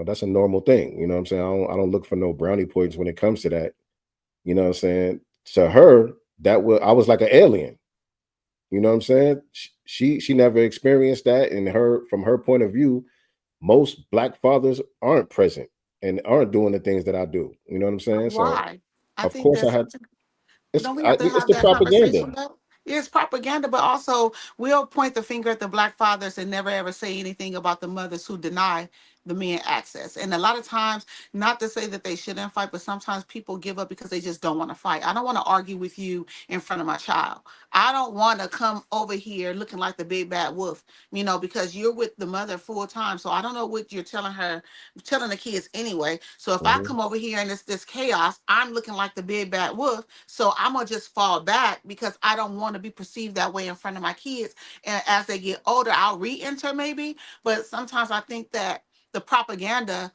Speaker 4: that's a normal thing, you know what I'm saying? I don't look for no brownie points when it comes to that. You know what I'm saying? To her, I was like an alien. You know what I'm saying? She never experienced that, and from her point of view, most black fathers aren't present and aren't doing the things that I do. You know what I'm saying? So
Speaker 2: Why? I
Speaker 4: of
Speaker 2: think
Speaker 4: course I
Speaker 2: that's
Speaker 4: had
Speaker 2: don't we have to
Speaker 4: it's
Speaker 2: have
Speaker 4: the
Speaker 2: that
Speaker 4: propaganda.
Speaker 2: conversation though? It's propaganda, but also we'll point the finger at the black fathers and never ever say anything about the mothers who deny the men access. And a lot of times, not to say that they shouldn't fight, but sometimes people give up because they just don't want to fight. I don't want to argue with you in front of my child. I don't want to come over here looking like the big bad wolf, because you're with the mother full time. So I don't know what you're telling her, telling the kids anyway. So if I
Speaker 4: Mhm.
Speaker 2: come over here and it's this chaos, I'm looking like the big bad wolf. So I'm gonna just fall back because I don't want to be perceived that way in front of my kids. And as they get older, I'll re-enter maybe. But sometimes I think that the propaganda,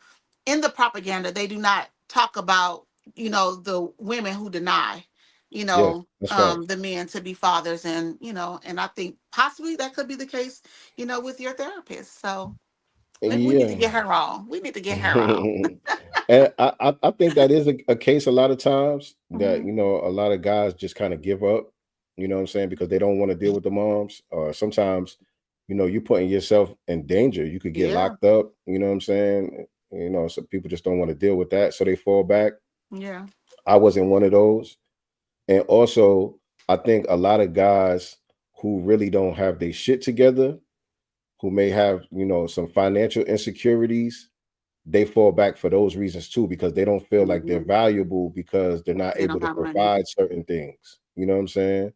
Speaker 2: in the propaganda, they do not talk about, the women who deny,
Speaker 4: Yeah, that's facts.
Speaker 2: the men to be fathers. And I think possibly that could be the case, with your therapist. So maybe we need to
Speaker 4: Yeah.
Speaker 2: get her wrong. We need to get her wrong.
Speaker 4: And I think that is a case a lot of times that,
Speaker 2: Hmm.
Speaker 4: you know, a lot of guys just kind of give up, you know what I'm saying, because they don't want to deal with the moms. Or sometimes, you know, you're putting yourself in danger. You could get
Speaker 2: Yeah.
Speaker 4: locked up, you know what I'm saying? You know, so people just don't want to deal with that. So they fall back.
Speaker 2: Yeah.
Speaker 4: I wasn't one of those. And also, I think a lot of guys who really don't have their shit together, who may have, you know, some financial insecurities, they fall back for those reasons too, because they don't feel like they're
Speaker 2: Hmm.
Speaker 4: valuable because they're not
Speaker 2: They
Speaker 4: able
Speaker 2: don't
Speaker 4: to
Speaker 2: have money.
Speaker 4: provide certain things. You know what I'm saying?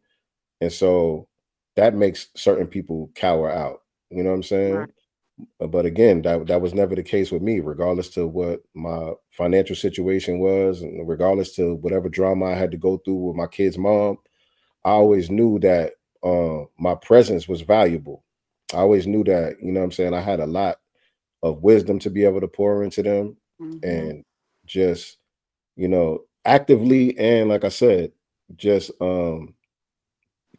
Speaker 4: And so that makes certain people cower out. You know what I'm
Speaker 2: Right.
Speaker 4: saying? But again, that was never the case with me, regardless to what my financial situation was, and regardless to whatever drama I had to go through with my kid's mom. I always knew that my presence was valuable. I always knew that, you know what I'm saying, I had a lot of wisdom to be able to pour into them,
Speaker 2: Hmm.
Speaker 4: and just, you know, actively, and like I said, just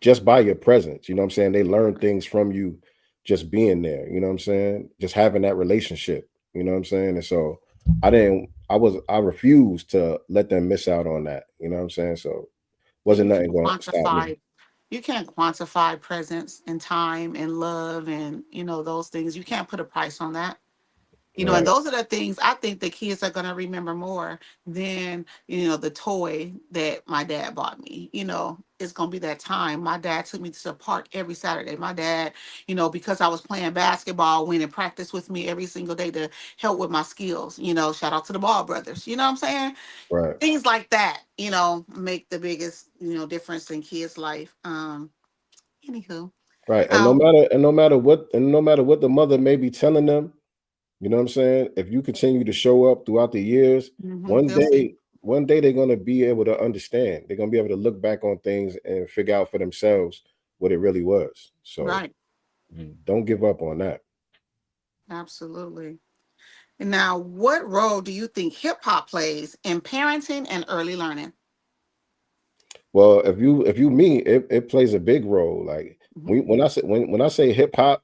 Speaker 4: just by your presence, you know what I'm saying? They learn things from you just being there, you know what I'm saying? Just having that relationship, you know what I'm saying? And so I refused to let them miss out on that, you know what I'm saying? So
Speaker 2: And
Speaker 4: wasn't nothing going to stop me.
Speaker 2: you can't quantify presence and time and love and those things. You can't put a price on that. And
Speaker 4: Right.
Speaker 2: those are the things I think the kids are going to remember more than, the toy that my dad bought me. It's going to be that time. My dad took me to the park every Saturday. My dad, because I was playing basketball, went and practiced with me every single day to help with my skills. Shout out to the Ball brothers. You know what I'm saying?
Speaker 4: Right.
Speaker 2: Things like that, make the biggest, difference in kids' life. Anywho,
Speaker 4: Right. And
Speaker 2: um,
Speaker 4: no matter what the mother may be telling them, you know what I'm saying? If you continue to show up throughout the years,
Speaker 2: mhm,
Speaker 4: one
Speaker 2: they'll see.
Speaker 4: day, one day they're gonna be able to understand. They're gonna be able to look back on things and figure out for themselves what it really was. So
Speaker 2: Right.
Speaker 4: don't give up on that.
Speaker 2: Absolutely. And now, what role do you think hip hop plays in parenting and early learning?
Speaker 4: Well, if you me, it plays a big role. Like
Speaker 2: Mhm.
Speaker 4: when I say hip hop,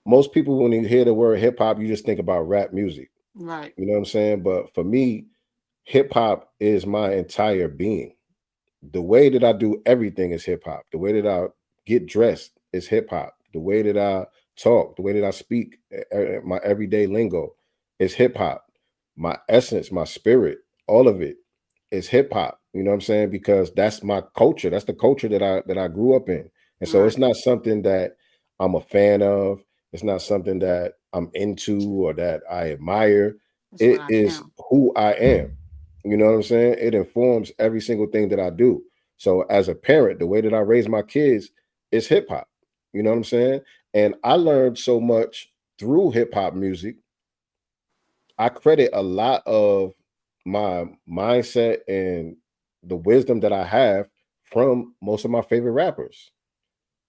Speaker 4: most people when you hear the word hip hop, you just think about rap music.
Speaker 2: Right.
Speaker 4: You know what I'm saying? But for me, hip hop is my entire being. The way that I do everything is hip hop. The way that I get dressed is hip hop. The way that I talk, the way that I speak, my everyday lingo is hip hop. My essence, my spirit, all of it is hip hop. You know what I'm saying? Because that's my culture. That's the culture that I grew up in. And so
Speaker 2: Right.
Speaker 4: it's not something that I'm a fan of. It's not something that I'm into or that I admire.
Speaker 2: That's what
Speaker 4: It
Speaker 2: I
Speaker 4: is
Speaker 2: am.
Speaker 4: who I am. You know what I'm saying? It informs every single thing that I do. So as a parent, the way that I raise my kids is hip hop. You know what I'm saying? And I learned so much through hip hop music. I credit a lot of my mindset and the wisdom that I have from most of my favorite rappers.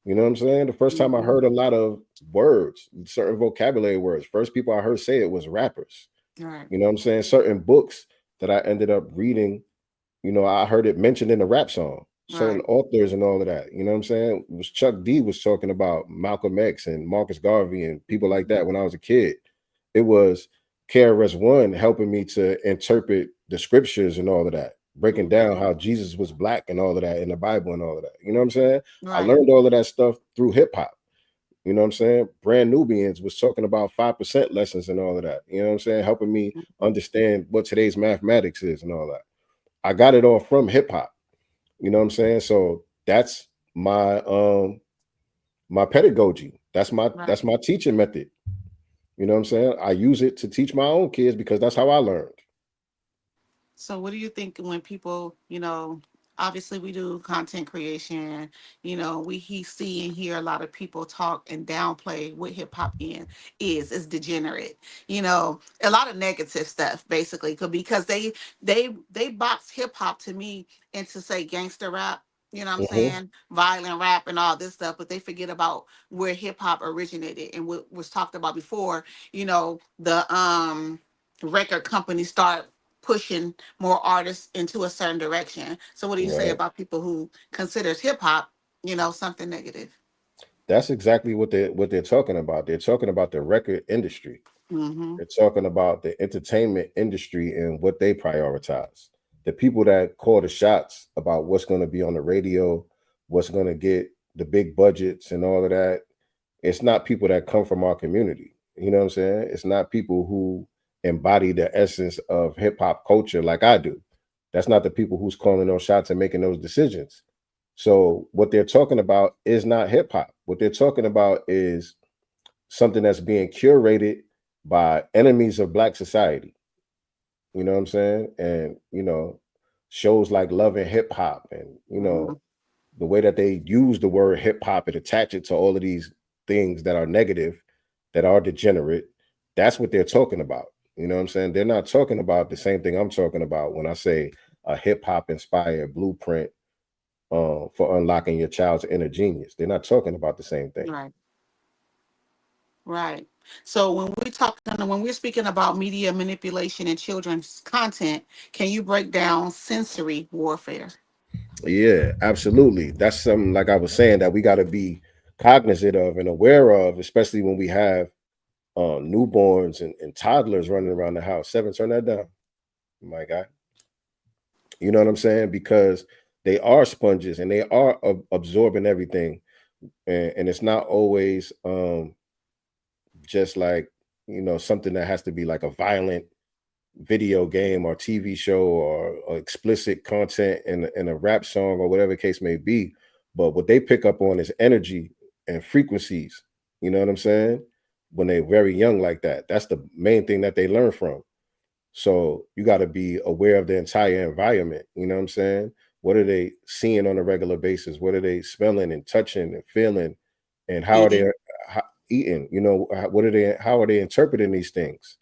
Speaker 4: You know what I'm saying? The first time I
Speaker 2: Hmm.
Speaker 4: heard a lot of words, certain vocabulary words, first people I heard say it was rappers.
Speaker 2: Right.
Speaker 4: You know what I'm saying? Certain books that I ended up reading, I heard it mentioned in a rap song, certain
Speaker 2: Right.
Speaker 4: authors and all of that. You know what I'm saying? It was Chuck D was talking about Malcolm X and Marcus Garvey and people like
Speaker 2: Mhm.
Speaker 4: that when I was a kid. It was KRS-One helping me to interpret the scriptures and all of that, breaking down
Speaker 2: Mhm.
Speaker 4: how Jesus was black and all of that in the Bible and all of that. You know what I'm saying? I
Speaker 2: Right.
Speaker 4: learned all of that stuff through hip hop. You know what I'm saying? Brand Nubians was talking about 5% lessons and all of that. You know what I'm saying? Helping me
Speaker 2: Mhm.
Speaker 4: understand what today's mathematics is and all that. I got it all from hip hop. You know what I'm saying? So that's my pedagogy.
Speaker 2: Right.
Speaker 4: That's my teaching method. You know what I'm saying? I use it to teach my own kids because that's how I learned.
Speaker 2: So, what do you think when people, obviously we do content creation, see and hear a lot of people talk and downplay what hip hop is degenerate, a lot of negative stuff basically, because they box hip hop to me into say gangster rap. You know what I'm
Speaker 4: Hmm.
Speaker 2: saying? Violent rap and all this stuff, but they forget about where hip hop originated and what was talked about before. The record companies start pushing more artists into a certain direction. So what do you say
Speaker 4: Right.
Speaker 2: about people who considers hip hop, something negative?
Speaker 4: That's exactly what they're talking about. They're talking about the record industry.
Speaker 2: Mm-hmm.
Speaker 4: They're talking about the entertainment industry and what they prioritize. The people that call the shots about what's going to be on the radio, what's going to get the big budgets and all of that. It's not people that come from our community. You know what I'm saying? It's not people who embody the essence of hip hop culture like I do. That's not the people who's calling those shots and making those decisions. So what they're talking about is not hip hop. What they're talking about is something that's being curated by enemies of black society. You know what I'm saying? And shows like Love and Hip Hop and
Speaker 2: Mm-hmm.
Speaker 4: the way that they use the word hip hop and attach it to all of these things that are negative, that are degenerate. That's what they're talking about. You know what I'm saying? They're not talking about the same thing I'm talking about when I say a hip hop inspired blueprint for unlocking your child's inner genius. They're not talking about the same thing.
Speaker 2: Right. Right. So when we're speaking about media manipulation and children's content, can you break down sensory warfare?
Speaker 4: Yeah, absolutely. That's something like I was saying that we got to be cognizant of and aware of, especially when we have newborns and toddlers running around the house. Seven, turn that down, my guy. You know what I'm saying? Because they are sponges and they are absorbing everything, and it's not always just like something that has to be like a violent video game or TV show or explicit content in a rap song or whatever the case may be. But what they pick up on is energy and frequencies. You know what I'm saying? When they're very young like that, that's the main thing that they learn from. So you got to be aware of the entire environment. You know what I'm saying? What are they seeing on a regular basis? What are they smelling and touching and feeling? And how are they
Speaker 2: Eating.
Speaker 4: eating? What are they? How are they interpreting these things?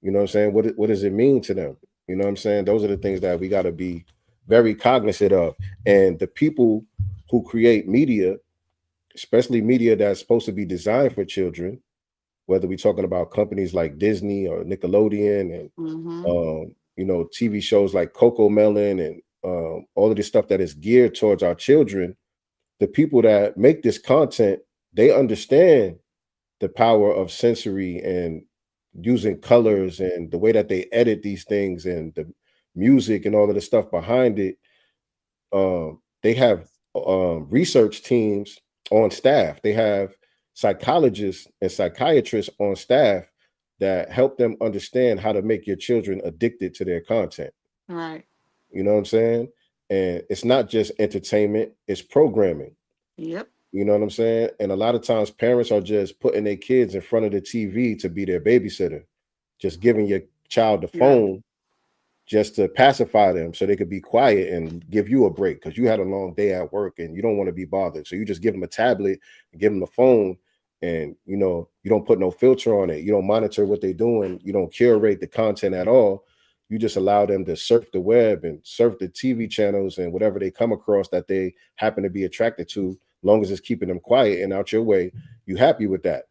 Speaker 4: You know what I'm saying? What does it mean to them? You know what I'm saying? Those are the things that we got to be very cognizant of. And the people who create media, especially media that's supposed to be designed for children, whether we're talking about companies like Disney or Nickelodeon and
Speaker 2: Mm-hmm.
Speaker 4: TV shows like Coco Melon and all of this stuff that is geared towards our children, the people that make this content, they understand the power of sensory and using colors and the way that they edit these things and the music and all of the stuff behind it. They have research teams on staff. They have psychologists and psychiatrists on staff that help them understand how to make your children addicted to their content.
Speaker 2: Right.
Speaker 4: You know what I'm saying? And it's not just entertainment, it's programming.
Speaker 2: Yep.
Speaker 4: You know what I'm saying? And a lot of times parents are just putting their kids in front of the TV to be their babysitter, just giving your child the
Speaker 2: Yeah.
Speaker 4: phone just to pacify them so they could be quiet and give you a break because you had a long day at work and you don't want to be bothered. So you just give them a tablet and give them a phone, and you know, you don't put no filter on it. You don't monitor what they're doing. You don't curate the content at all. You just allow them to surf the web and surf the TV channels and whatever they come across that they happen to be attracted to, long as it's keeping them quiet and out your way. You happy with that.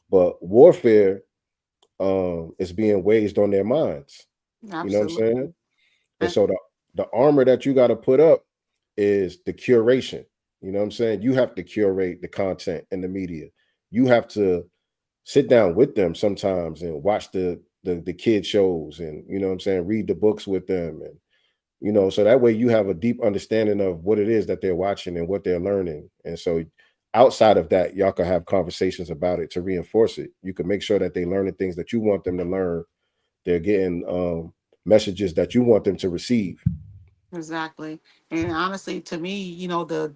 Speaker 4: But warfare is being waged on their minds. You know what I'm saying?
Speaker 2: Absolutely.
Speaker 4: And so the armor that you got to put up is the curation. You know what I'm saying? You have to curate the content and the media. You have to sit down with them sometimes and watch the kid shows, and you know what I'm saying, read the books with them, and you know, so that way you have a deep understanding of what it is that they're watching and what they're learning. And so outside of that, y'all can have conversations about it to reinforce it. You can make sure that they're learning things that you want them to learn. They're getting messages that you want them to receive.
Speaker 2: Exactly. And honestly, to me, the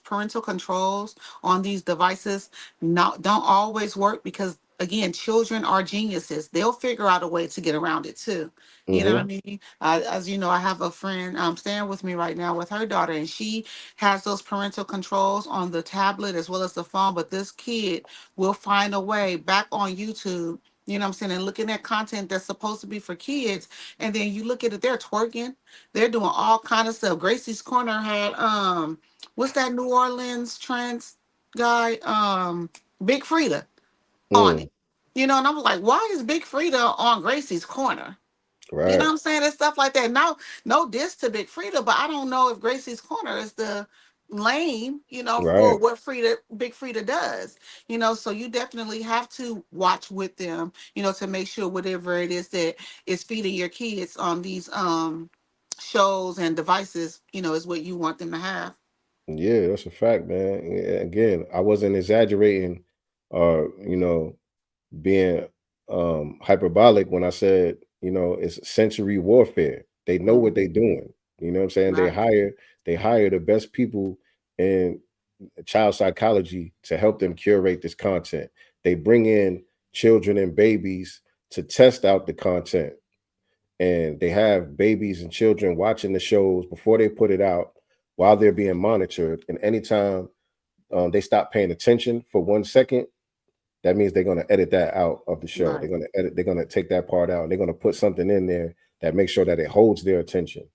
Speaker 2: parental controls on these devices don't always work because again, children are geniuses. They'll figure out a way to get around it too. You know what I
Speaker 4: Mm-hmm.
Speaker 2: mean? As you know, I have a friend staying with me right now with her daughter, and she has those parental controls on the tablet as well as the phone. But this kid will find a way back on YouTube. You know what I'm saying? And looking at content that's supposed to be for kids, and then you look at it, they're twerking, they're doing all kind of stuff. Gracie's Corner had what's that New Orleans trans guy? Big Frida on
Speaker 4: Mm,
Speaker 2: it. And I was like, why is Big Frida on Gracie's Corner? You know
Speaker 4: right,
Speaker 2: what I'm saying? And stuff like that. No diss to Big Frida, but I don't know if Gracie's Corner is the lane, for
Speaker 4: right.
Speaker 2: what Big Frida does. So you definitely have to watch with them, to make sure whatever it is that is feeding your kids on these shows and devices, is what you want them to have.
Speaker 4: Yeah, that's a fact, man. Yeah, again, I wasn't exaggerating or, being hyperbolic when I said, it's sensory warfare. They know what they're
Speaker 2: Mhm.
Speaker 4: doing. You know what I'm saying? They
Speaker 2: Right.
Speaker 4: hire the best people in child psychology to help them curate this content. They bring in children and babies to test out the content, and they have babies and children watching the shows before they put it out while they're being monitored. And anytime they stop paying attention for 1 second, that means they're going to edit that out of the show.
Speaker 2: Right.
Speaker 4: They're going to take that part out, and they're going to put something in there that makes sure that it holds their attention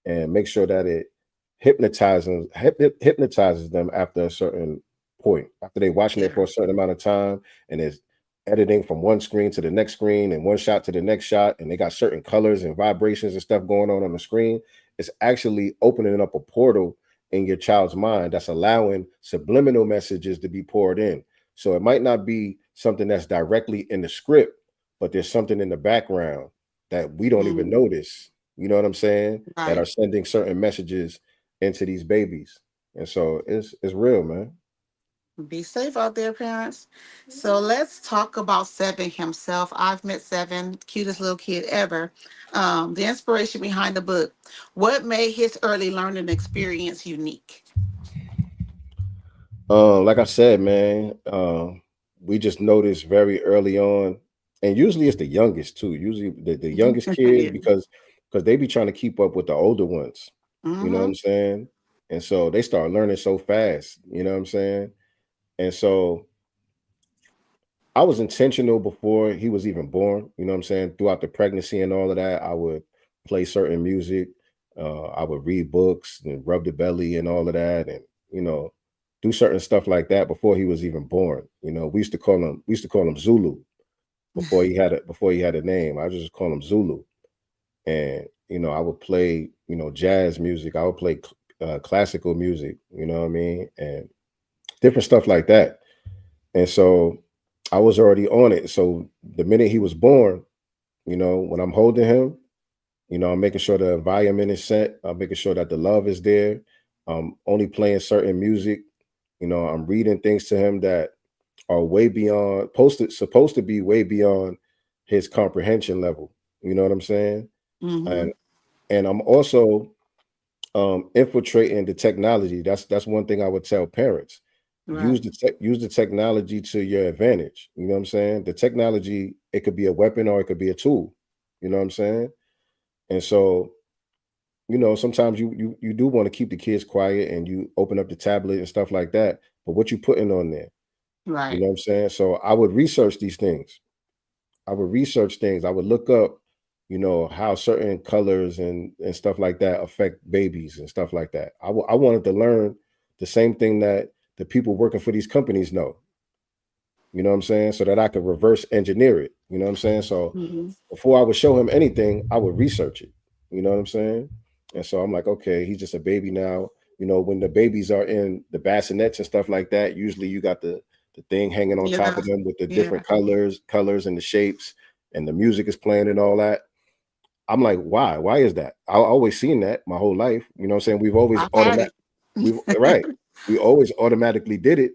Speaker 4: and make sure that it hypnotizes them after a certain point. After they watching it
Speaker 2: Yeah.
Speaker 4: for a certain amount of time, and it's editing from one screen to the next screen and one shot to the next shot, and they got certain colors and vibrations and stuff going on the screen, it's actually opening up a portal in your child's mind that's allowing subliminal messages to be poured in. So it might not be something that's directly in the script, but there's something in the background that we don't even
Speaker 2: Mhm.
Speaker 4: notice. You know what I'm saying? That are
Speaker 2: Right.
Speaker 4: sending certain messages into these babies. And so it's real, man.
Speaker 2: Be safe out there, parents. So let's talk about Seven himself. I've met Seven, cutest little kid ever. The inspiration behind the book. What made his early learning experience unique?
Speaker 4: Like I said, man, we just noticed very early on, and usually it's the youngest too. Usually the youngest kids
Speaker 2: Yeah.
Speaker 4: because they be trying to keep up with the older ones. You know what I'm
Speaker 2: Mm-hmm.
Speaker 4: saying? And so they start learning so fast. You know what I'm saying? And so I was intentional before he was even born. You know what I'm saying? Throughout the pregnancy and all of that, I would play certain music. I would read books and rub the belly and all of that, and you know, do certain stuff like that before he was even born. We used to call him Zulu before he had a name. I just call him Zulu, and I would play jazz music. I would play classical music. You know what I mean, and different stuff like that. And so I was already on it. So the minute he was born, when I'm holding him, I'm making sure the environment is set. I'm making sure that the love is there. I'm only playing certain music. I'm reading things to him that are way beyond supposed to be way beyond his comprehension level. You know what I'm saying?
Speaker 2: Mm-hmm.
Speaker 4: And I'm also infiltrating the technology. That's one thing I would tell parents.
Speaker 2: Right.
Speaker 4: Use the technology to your advantage. You know what I'm saying? The technology, it could be a weapon or it could be a tool. You know what I'm saying? And so, sometimes you do want to keep the kids quiet and you open up the tablet and stuff like that. But what you putting on there? You
Speaker 2: Right.
Speaker 4: know what I'm saying? So I would research these things. I would research things. I would look up, how certain colors and stuff like that affect babies and stuff like that. I wanted to learn the same thing that the people working for these companies know. You know what I'm saying? So that I could reverse engineer it. You know what I'm saying? So
Speaker 2: Mm-hmm.
Speaker 4: before I would show him anything, I would research it. You know what I'm saying? And so I'm like, okay, he's just a baby now. When the babies are in the bassinets and stuff like that, usually you got the thing hanging on top
Speaker 2: Yeah.
Speaker 4: of them with the
Speaker 2: Yeah.
Speaker 4: different colors and the shapes, and the music is playing and all that. I'm like, why? Why is that? I always seen that my whole life. You know what I'm saying?
Speaker 2: I've had it.
Speaker 4: We've right. We always automatically did it,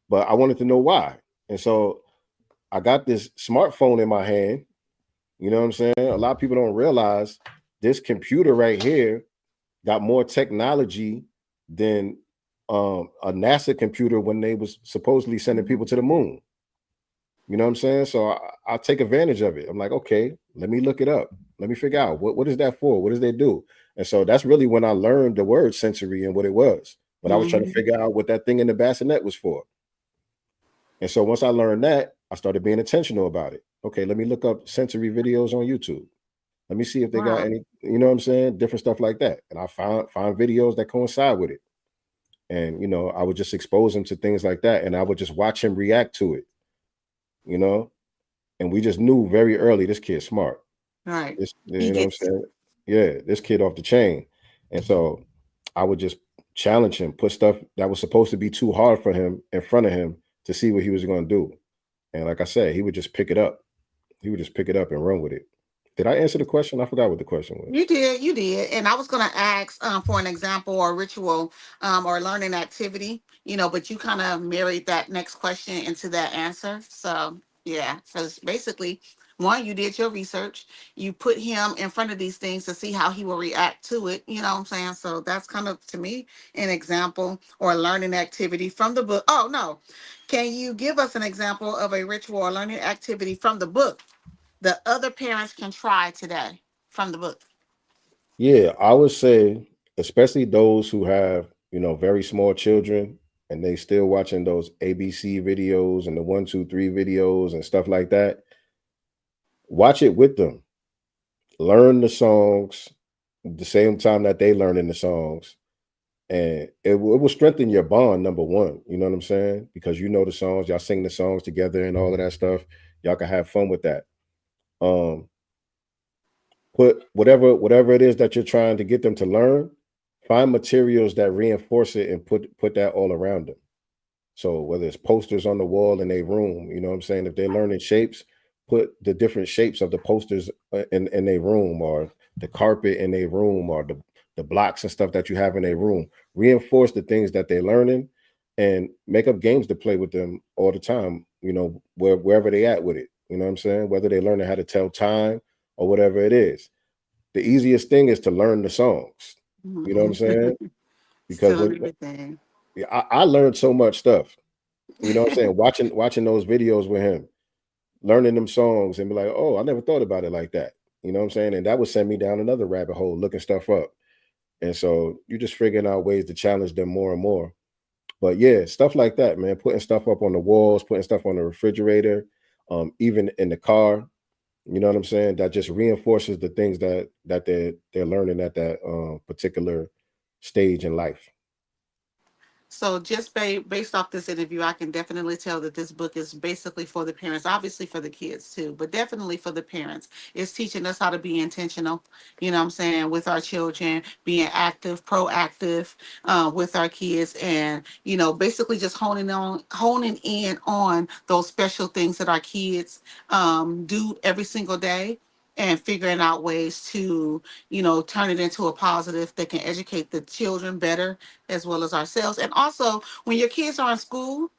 Speaker 4: but I wanted to know why. And so I got this smartphone in my hand. You know what I'm saying? A lot of people don't realize this computer right here got more technology than a NASA computer when they was supposedly sending people to the moon. You know what I'm saying? So I take advantage of it. I'm like, okay, let me look it up. Let me figure out what is that for? What does they do? And so that's really when I learned the word sensory and what it was. But I was trying to
Speaker 2: Mm-hmm.
Speaker 4: figure out what that thing in the bassinet was for. And so once I learned that, I started being intentional about it. Okay, let me look up sensory videos on YouTube. Let me see if they got
Speaker 2: Right.
Speaker 4: any, you know what I'm saying? Different stuff like that. And I find videos that coincide with it. And I would just expose him to things like that. And I would just watch him react to it, you know. And we just knew very early this kid's smart.
Speaker 2: Right.
Speaker 4: This,
Speaker 2: He
Speaker 4: you know what I'm
Speaker 2: gets.
Speaker 4: saying? Yeah, this kid off the chain. And so I would just challenge him, put stuff that was supposed to be too hard for him in front of him to see what he was going to do. And like I said, he would just pick it up. He would just pick it up and run with it. Did I answer the question? I forgot what the question was.
Speaker 2: You did. And I was going to ask for an example or ritual or learning activity, but you kind of married that next question into that answer. So, yeah. So, it's basically, one, you did your research. You put him in front of these things to see how he will react to it. You know what I'm saying? So, that's kind of, to me, an example or a learning activity from the book. Oh, no. Can you give us an example of a ritual or learning activity from the book that other parents can try today from the book?
Speaker 4: Yeah, I would say, especially those who have, very small children and they still watching those ABC videos and the 1, 2, 3 videos and stuff like that. Watch it with them. Learn the songs the same time that they learning the songs. And it will strengthen your bond, number one. You know what I'm saying? Because you know the songs, y'all sing the songs together and all of that stuff. Y'all can have fun with that. Um, put whatever it is that you're trying to get them to learn, find materials that reinforce it and put that all around them. So whether it's posters on the wall in a room, you know what I'm saying? If they're learning shapes, put the different shapes of the posters in a room, or the carpet in a room, or the blocks and stuff that you have in a room. Reinforce the things that they're learning and make up games to play with them all the time, wherever they at with it. You know what I'm saying? Whether they're learning how to tell time or whatever it is. The easiest thing is to learn the songs. You know what I'm saying?
Speaker 2: Mhm.
Speaker 4: Because
Speaker 2: Still everything.
Speaker 4: yeah, I learned so much stuff. You know what I'm saying? Watching those videos with him, learning them songs and be like, oh, I never thought about it like that. You know what I'm saying? And that would send me down another rabbit hole looking stuff up. And so you just figuring out ways to challenge them more and more. But yeah, stuff like that, man. Putting stuff up on the walls, putting stuff on the refrigerator, even in the car. You know what I'm saying? That just reinforces the things that they're learning at that particular stage in life.
Speaker 2: So just based off this interview, I can definitely tell that this book is basically for the parents, obviously for the kids too, but definitely for the parents. It's teaching us how to be intentional, what I'm saying, with our children, being active, proactive with our kids, and, basically just honing in on those special things that our kids do every single day, and figuring out ways to, turn it into a positive that can educate the children better as well as ourselves. And also, when your kids are in school,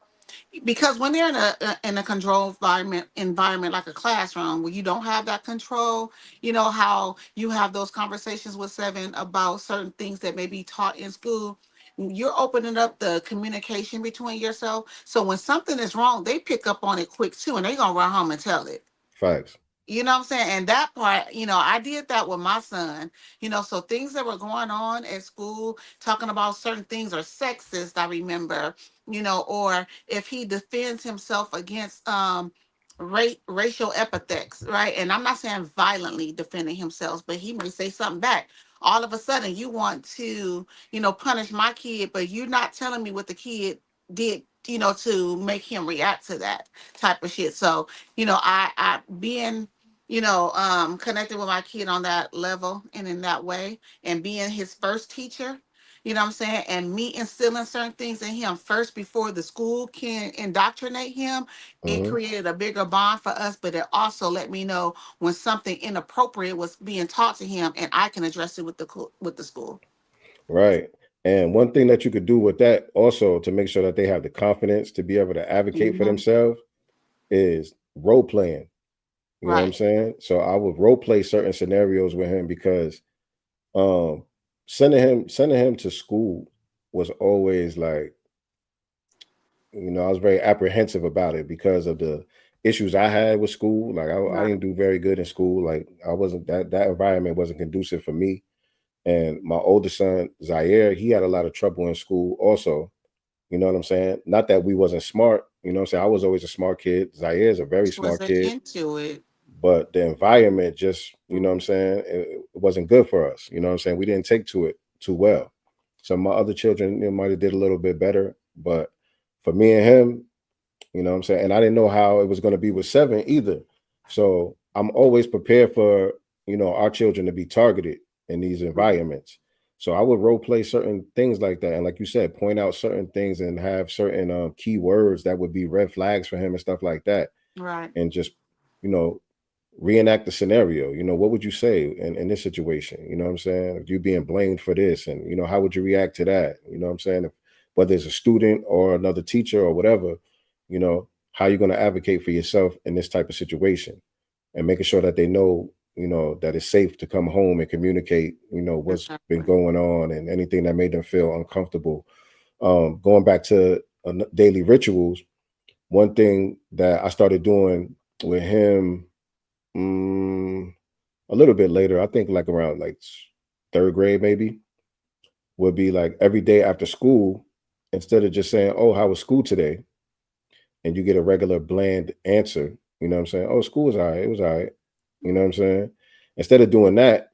Speaker 2: because when they're in a controlled environment like a classroom where you don't have that control, you know how you have those conversations with Seven about certain things that may be taught in school. You're opening up the communication between yourself. So when something is wrong, they pick up on it quick too, and they're gonna run home and tell it.
Speaker 4: Facts.
Speaker 2: You know what I'm saying? And that part, I did that with my son. So things that were going on at school, talking about certain things are sexist, I remember, or if he defends himself against racial epithets, right? And I'm not saying violently defending himself, but he may say something back. All of a sudden you want to, punish my kid, but you're not telling me what the kid did, to make him react to that type of shit. So, I being connected with my kid on that level and in that way, and being his first teacher, you know what I'm saying? And me instilling certain things in him first before the school can indoctrinate him, it
Speaker 4: Hmm.
Speaker 2: created a bigger bond for us, but it also let me know when something inappropriate was being taught to him and I can address it with with the school.
Speaker 4: Right. And one thing that you could do with that also to make sure that they have the confidence to be able to advocate for
Speaker 2: Hmm.
Speaker 4: themselves is role playing. You know what I'm
Speaker 2: Right.
Speaker 4: saying? So I would role play certain scenarios with him because um sending him to school was always like, I was very apprehensive about it because of the issues I had with school. Like I
Speaker 2: Right.
Speaker 4: didn't do very good in school. Like I wasn't that environment wasn't conducive for me. And my oldest son, Zaire, he had a lot of trouble in school also. You know what I'm saying? Not that we wasn't smart, what I'm saying? I was always a smart kid. Zaire is a very
Speaker 2: Just
Speaker 4: smart
Speaker 2: wasn't
Speaker 4: kid,
Speaker 2: into it.
Speaker 4: but the environment just, what I'm saying, it wasn't good for us. You know what I'm saying? We didn't take to it too well. So my other children, might have did a little bit better, but for me and him, what I'm saying? And I didn't know how it was going to be with Seven either. So I'm always prepared for, our children to be targeted in these environments. So I would role play certain things like that. And like you said, point out certain things and have certain key words that would be red flags for him and stuff like that.
Speaker 2: Right.
Speaker 4: And just, you know, reenact the scenario. What would you say in this situation? You know what I'm saying? If you're being blamed for this and, how would you react to that? You know what I'm saying? Whether it's a student or another teacher or whatever, how you're going to advocate for yourself in this type of situation and making sure that they know, that it's safe to come home and communicate, what's been
Speaker 2: Exactly.
Speaker 4: going on and anything that made them feel uncomfortable. Going back to daily rituals, one thing that I started doing with him a little bit later, I think like around like third grade maybe, would be like every day after school, instead of just saying, "Oh, how was school today?" and you get a regular bland answer, you know what I'm saying? "Oh, school was all right. It was all right." You know what I'm saying? Instead of doing that,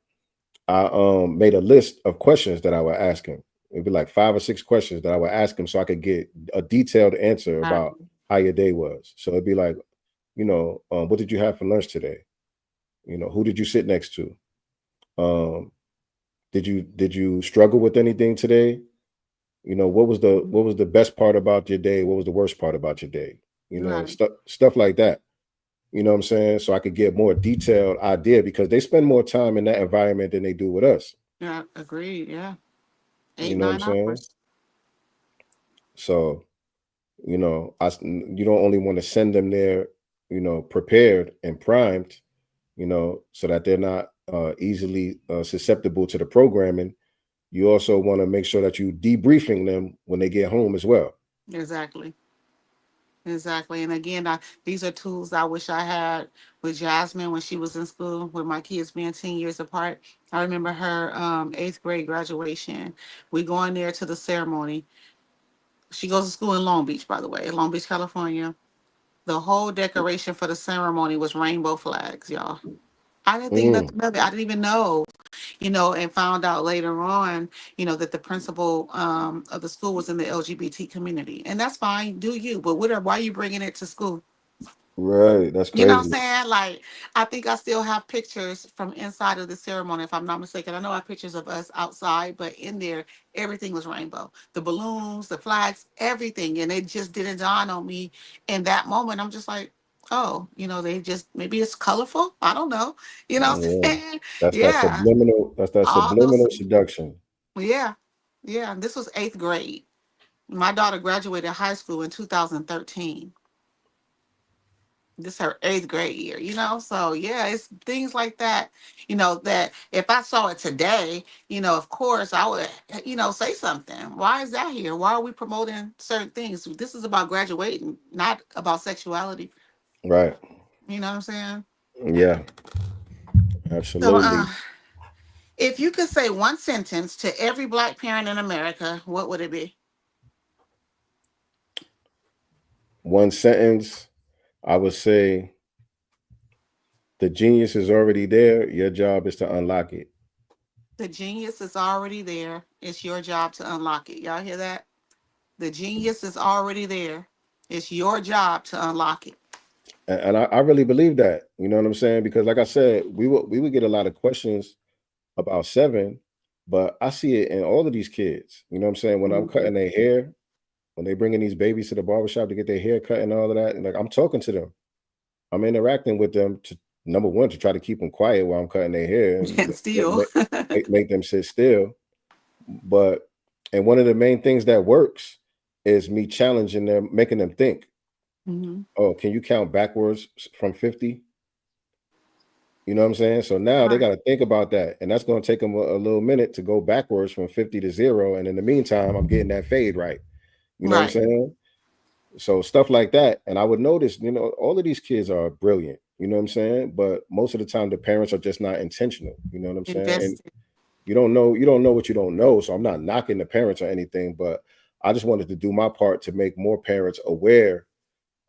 Speaker 4: I made a list of questions that I would ask him. It'd be like 5 or 6 questions that I would ask him so I could get a detailed answer
Speaker 2: Right.
Speaker 4: about how your day was. So it'd be like, what did you have for lunch today? Who did you sit next to? Um, did you struggle with anything today? What was the best part about your day? What was the worst part about your day?
Speaker 2: Right.
Speaker 4: Stuff like that. You know what I'm saying? So I could get more detailed idea because they spend more time in that environment than they do with us.
Speaker 2: Yeah. Agreed. Yeah.
Speaker 4: You
Speaker 2: Eight,
Speaker 4: know what I'm
Speaker 2: nine
Speaker 4: saying?
Speaker 2: hours.
Speaker 4: So, you don't only want to send them there, prepared and primed, so that they're not easily susceptible to the programming. You also want to make sure that you debriefing them when they get home as well.
Speaker 2: Exactly. Exactly. And again, these are tools I wish I had with Jasmine when she was in school, with my kids being 10 years apart. I remember her eighth grade graduation. We going there to the ceremony. She goes to school in Long Beach, by the way, in Long Beach, California. The whole decoration for the ceremony was rainbow flags, y'all. I didn't think
Speaker 4: Mm,
Speaker 2: nothing of it. I didn't even know, and found out later on, that the principal of the school was in the LGBT community. And that's fine, do you. But why are you bringing it to school?
Speaker 4: right. That's
Speaker 2: You know what I'm
Speaker 4: crazy.
Speaker 2: saying? Like, I think I still have pictures from inside of the ceremony, if I'm not mistaken. I know I have pictures of us outside, but in there, everything was rainbow. The balloons, the flags, everything. And it just didn't dawn on me in that moment. I'm just like, oh, they just, maybe it's colorful. I don't know. You know what I'm
Speaker 4: Yeah.
Speaker 2: saying?
Speaker 4: That's that
Speaker 2: Yeah.
Speaker 4: subliminal. That's that
Speaker 2: All those,
Speaker 4: subliminal seduction.
Speaker 2: yeah. Yeah. This was eighth grade. My daughter graduated high school in 2013. This her 8th grade year, so yeah, it's things like that, that if I saw it today, of course I would, say something. Why is that here? Why are we promoting certain things? This is about graduating, not about sexuality.
Speaker 4: Right.
Speaker 2: You know what I'm saying?
Speaker 4: Yeah,
Speaker 2: So
Speaker 4: absolutely.
Speaker 2: if you could say one sentence to every Black parent in America, what would it be?
Speaker 4: One sentence, I would say the genius is already there. Your job is to unlock it.
Speaker 2: The genius is already there. It's your job to unlock it. Y'all hear that? The genius is already there. It's your job to unlock it.
Speaker 4: And I really believe that. You know what I'm saying? Because like I said, we would get a lot of questions about seven, but I see it in all of these kids. You know what I'm saying? When I'm cutting their hair, when they bringing these babies to the barbershop to get their hair cut and all of that, and like I'm talking to them, I'm interacting with them to number one to try to keep them quiet while I'm cutting their hair
Speaker 2: And
Speaker 4: and
Speaker 2: still.
Speaker 4: make them sit still. But and one of the main things that works is me challenging them, making them think.
Speaker 2: Mhm.
Speaker 4: Oh, can you count backwards from 50? You know what I'm saying? So now they
Speaker 2: Right.
Speaker 4: got to think about that. And that's going to take them a little minute to go backwards from 50 to 0. And in the meantime, I'm getting that fade right. You know what I'm
Speaker 2: Right.
Speaker 4: saying? So stuff like that. And I would notice, all of these kids are brilliant. You know what I'm saying? But most of the time, the parents are just not intentional. You know what I'm saying? And
Speaker 2: Invested.
Speaker 4: you don't know what you don't know. So I'm not knocking the parents or anything, but I just wanted to do my part to make more parents aware,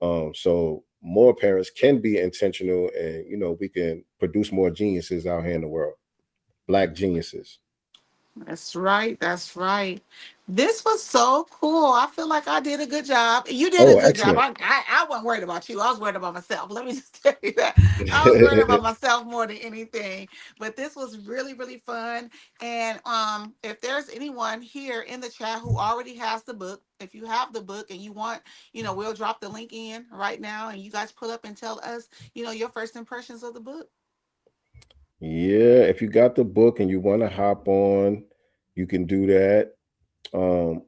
Speaker 4: so more parents can be intentional, and we can produce more geniuses out here in the world, Black geniuses.
Speaker 2: That's right. That's right. This was so cool. I feel like I did a good job. You did a
Speaker 4: Oh,
Speaker 2: good job.
Speaker 4: excellent.
Speaker 2: I wasn't worried about you. I was worried about myself. Let me just tell you that. I was worried about myself more than anything. But this was really, really fun. And if there's anyone here in the chat who already has the book, if you have the book and you want, we'll drop the link in right now and you guys pull up and tell us, your first impressions of the book.
Speaker 4: Yeah, if you got the book and you want to hop on, you can do that. Um,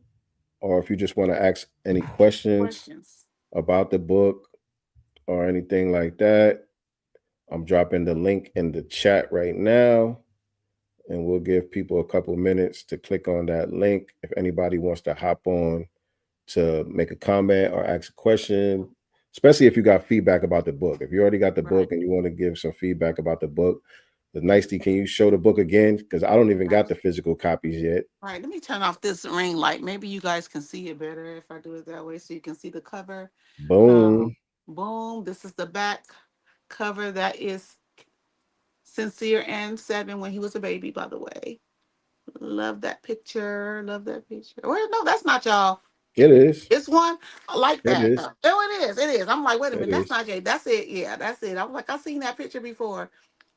Speaker 4: or if you just want to ask any questions
Speaker 2: Questions.
Speaker 4: about the book or anything like that, I'm dropping the link in the chat right now, and we'll give people a couple minutes to click on that link if anybody wants to hop on to make a comment or ask a question, especially if you got feedback about the book. If you already got the
Speaker 2: Right.
Speaker 4: book and you want to give some feedback about the book, the NYCTEE, can you show the book again? Because I don't even got the physical copies yet.
Speaker 2: Right, let me turn off this ring light. Maybe you guys can see it better if I do it that way so you can see the cover.
Speaker 4: Boom.
Speaker 2: Boom. This is the back cover. That is Sincere and Seven when he was a baby, by the way. Love that picture. Love that picture. Well, no, that's not y'all.
Speaker 4: It is.
Speaker 2: It's one. I like
Speaker 4: It
Speaker 2: that.
Speaker 4: is.
Speaker 2: Oh, it is. It is. I'm like, wait a
Speaker 4: It
Speaker 2: minute. That's
Speaker 4: is.
Speaker 2: not Jay. That's it. Yeah, that's it. I was like, I've seen that picture before.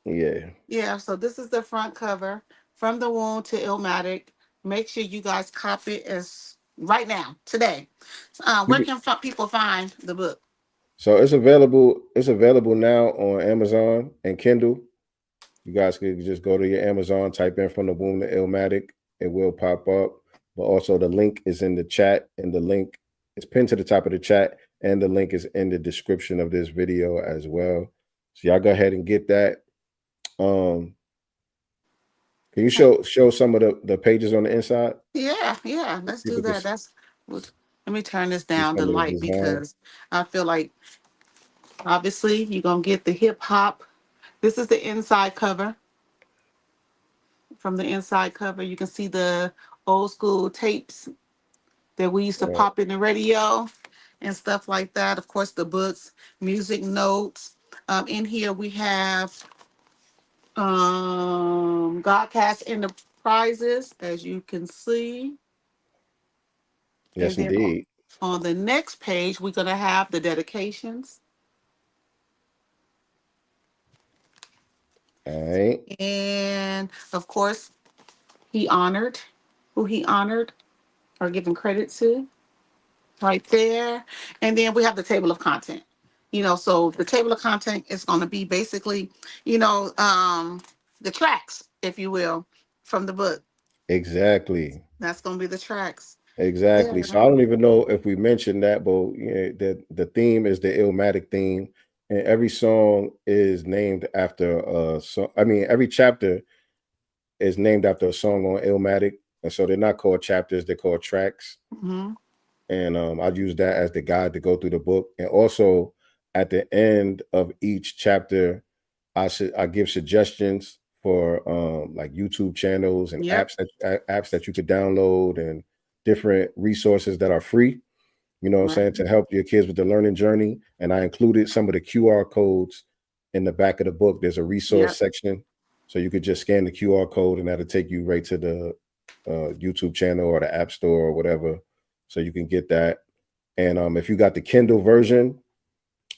Speaker 4: Yeah.
Speaker 2: Yeah, so this is the front cover, From the Womb to Illmatic. Make sure you guys copy it as right now, today.
Speaker 4: You
Speaker 2: Where
Speaker 4: can,
Speaker 2: can people find the book?
Speaker 4: so it's available. It's available now on Amazon and Kindle. You guys could just go to your Amazon, type in From the Womb to Illmatic. It will pop up. But also the link is in the chat, and the link is pinned to the top of the chat, and the link is in the description of this video as well. So y'all go ahead and get that. Can you show some of the pages on the inside?
Speaker 2: Yeah, let's
Speaker 4: If
Speaker 2: do
Speaker 4: we can
Speaker 2: that.
Speaker 4: see
Speaker 2: Let me turn this down the
Speaker 4: some of the
Speaker 2: light
Speaker 4: design.
Speaker 2: because I feel like obviously you're gonna get the hip hop. This is the inside cover. From the inside cover, you can see the old school tapes that we used to
Speaker 4: Right.
Speaker 2: pop in the radio and stuff like that. Of course, the books, music notes. In here we have Godcast Enterprises, as you can see. And
Speaker 4: Yes,
Speaker 2: then
Speaker 4: indeed.
Speaker 2: on the next page, we're gonna have the dedications.
Speaker 4: All right.
Speaker 2: And of course, he honored who he honored or given credit to right there. And then we have the table of content. So the table of content is going to be basically, the tracks, if you will, from the book.
Speaker 4: Exactly.
Speaker 2: That's going to be the tracks.
Speaker 4: Exactly. So
Speaker 2: Yeah.
Speaker 4: I don't even know if we mentioned that, but yeah, the theme is the Illmatic theme, and every song is named after a song. I mean, every chapter is named after a song on Illmatic, and so they're not called chapters; they're called tracks.
Speaker 2: Hmm.
Speaker 4: And I use that as the guide to go through the book, and also at the end of each chapter, I give suggestions for like YouTube channels and
Speaker 2: Yep.
Speaker 4: apps that you could download and different resources that are free. You know what I'm
Speaker 2: Right.
Speaker 4: saying, to help your kids with the learning journey. And I included some of the QR codes in the back of the book. There's a resource
Speaker 2: Yep.
Speaker 4: section, so you could just scan the QR code and that'll take you right to the YouTube channel or the App Store or whatever, so you can get that. And if you got the Kindle version,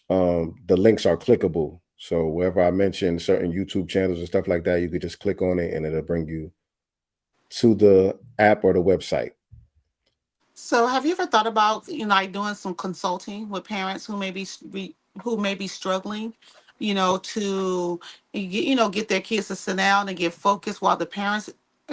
Speaker 4: the links are clickable. So wherever I mention certain YouTube channels and stuff like that, you could just click on it and it'll bring you to the app or the website.
Speaker 2: So, have you ever thought about, like doing some consulting with parents who may who may be struggling, to get their kids to sit down and get focused while the parents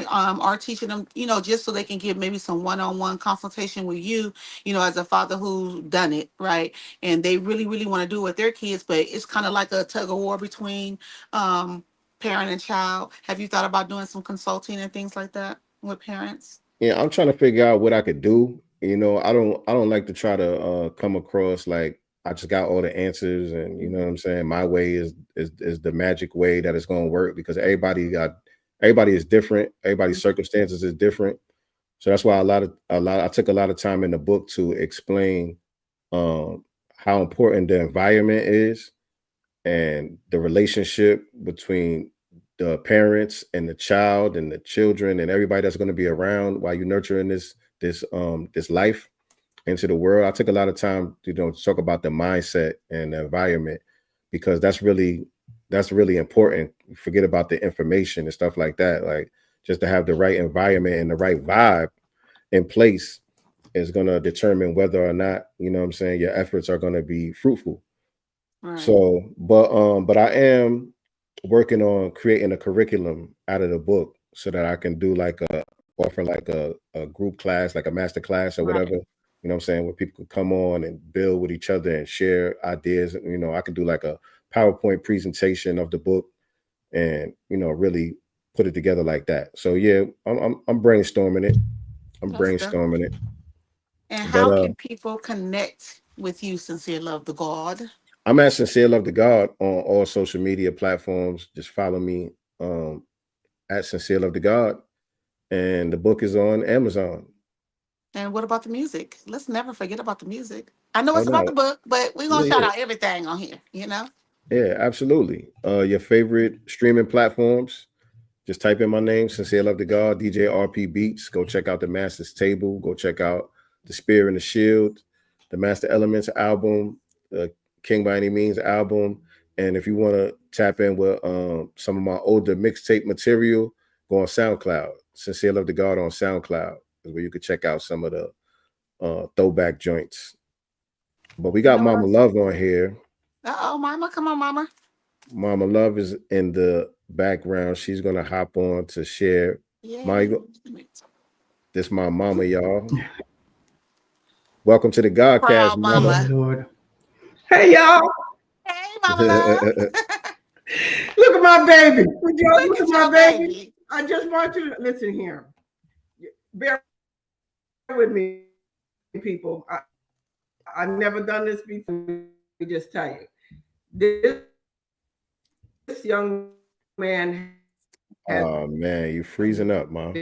Speaker 2: are teaching them, just so they can get maybe some one-on-one consultation with you, as a father who's done it, right? And they really, really want to do it with their kids, but it's kind of like a tug of war between um, parent and child. Have you thought about doing some consulting and things like that with parents?
Speaker 4: Yeah, I'm trying to figure out what I could do. I don't like to try to come across like I just got all the answers, and you know what I'm saying. My way is the magic way that it's going to work, because everybody is different. Everybody's circumstances is different. So that's why I took a lot of time in the book to explain how important the environment is, and the relationship between the parents and the child and the children and everybody that's going to be around while you're nurturing this life into the world. I took a lot of time to talk about the mindset and the environment, because that's really important. Forget about the information and stuff like that. Like, just to have the right environment and the right vibe in place is going to determine whether or not, what I'm saying, your efforts are going to be fruitful.
Speaker 2: Right.
Speaker 4: So, but I am working on creating a curriculum out of the book so that I can do like offer like a group class, like a master class or whatever.
Speaker 2: Right.
Speaker 4: You know what I'm saying, where people could come on and build with each other and share ideas. I could do like a PowerPoint presentation of the book, and really put it together like that. So yeah, I'm brainstorming it. I'm
Speaker 2: That's dope.
Speaker 4: brainstorming it.
Speaker 2: And
Speaker 4: But
Speaker 2: how can people connect with you, Sincere Love the God?
Speaker 4: I'm at Sincere Love to God on all social media platforms. Just follow me at Sincere Love to God, and the book is on Amazon.
Speaker 2: And what about the music? Let's never forget about the music. I know
Speaker 4: Oh
Speaker 2: it's about the
Speaker 4: no,
Speaker 2: book, but we're gonna
Speaker 4: yeah,
Speaker 2: shout
Speaker 4: yeah,
Speaker 2: out everything on here.
Speaker 4: yeah, absolutely. Your favorite streaming platforms. Just type in my name, Sincere Love to God, DJ RP Beats. Go check out the Master's Table. Go check out the Spear and the Shield, the Master Elements album, the King by Any Means album. And if you want to tap in with some of my older mixtape material, go on SoundCloud. Sincere Love to God on SoundCloud is where you can check out some of the throwback joints. But we
Speaker 2: You
Speaker 4: got
Speaker 2: know what
Speaker 4: Mama
Speaker 2: else?
Speaker 4: Love on here.
Speaker 2: Oh, Mama, come on, Mama.
Speaker 4: Mama Love is in the background. She's gonna hop on to share.
Speaker 2: Yeah.
Speaker 4: My This my mama, y'all. Welcome to the Godcast,
Speaker 2: Proud
Speaker 7: Oh
Speaker 4: mother.
Speaker 2: Mama.
Speaker 7: Lord. Hey y'all,
Speaker 2: Hey, Mama Love.
Speaker 7: look at my baby. Would y'all
Speaker 2: Look
Speaker 7: look at
Speaker 2: at
Speaker 7: my
Speaker 2: your
Speaker 7: baby?
Speaker 2: baby.
Speaker 7: I just want you to listen here. Bear with me, people. I've never done this before. Let me just tell you. This young man has
Speaker 4: Oh man, you freezing up, mom.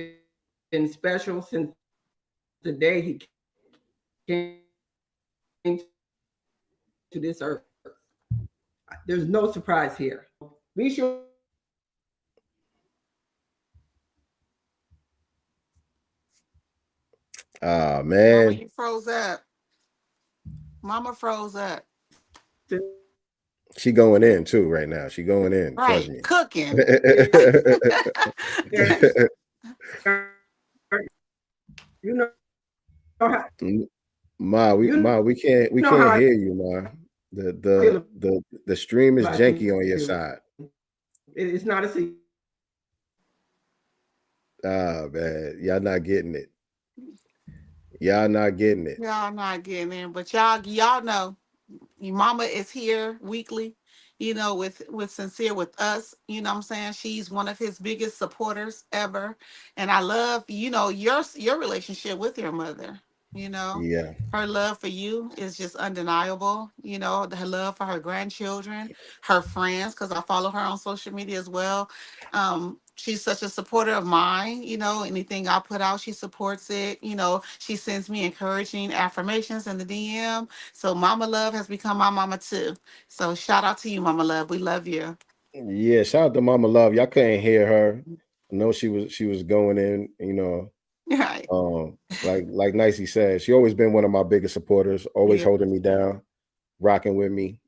Speaker 7: been special since the day he came to this earth. There's no surprise here. Be sure.
Speaker 4: Ah
Speaker 2: Mama,
Speaker 4: man,
Speaker 2: you froze up. Mama froze up.
Speaker 4: she going in too right now. She going in. Trust
Speaker 2: Right.
Speaker 4: me.
Speaker 2: Cooking.
Speaker 7: You know how you
Speaker 4: Ma, we
Speaker 7: know how
Speaker 4: can't
Speaker 7: I
Speaker 4: hear you, ma. The
Speaker 7: feel
Speaker 4: the the stream is
Speaker 7: about
Speaker 4: janky on your
Speaker 7: you.
Speaker 4: side.
Speaker 7: It's not a secret.
Speaker 4: Ah man, y'all not getting it. Y'all not getting it.
Speaker 2: Y'all not getting in, but y'all know your mama is here weekly, with Sincere with us. You know what I'm saying? She's one of his biggest supporters ever. And I love, your relationship with your mother. You know,
Speaker 4: Yeah.
Speaker 2: her love for you is just undeniable. Her love for her grandchildren, her friends, because I follow her on social media as well. She's such a supporter of mine. Anything I put out, she supports it. She sends me encouraging affirmations in the DM. So Mama Love has become my mama too. So shout out to you, Mama Love. We love you.
Speaker 4: Yeah. Shout out to Mama Love. Y'all couldn't hear her. I know she was going in,
Speaker 2: Right.
Speaker 4: like Nicey said, she always been one of my biggest supporters, always
Speaker 2: Yeah,
Speaker 4: holding me down, rocking with me.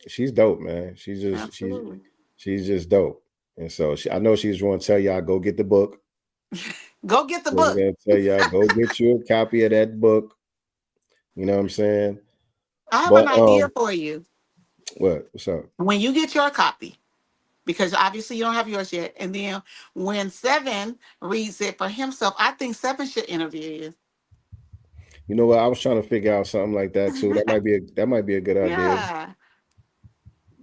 Speaker 4: She's dope, man.
Speaker 2: absolutely.
Speaker 4: She's just dope. And so I know she's going to tell y'all go get the book.
Speaker 2: Go get the
Speaker 4: She's
Speaker 2: book.
Speaker 4: going to tell y'all go get you a copy of that book. You know what I'm saying?
Speaker 2: I have an
Speaker 4: But
Speaker 2: idea for you.
Speaker 4: what's up?
Speaker 2: When you get your copy, because obviously you don't have yours yet, and then when Seven reads it for himself, I think Seven should interview
Speaker 4: You know what? I was trying to figure out something like that too.
Speaker 2: you.
Speaker 4: That might be a good idea.
Speaker 2: Yeah,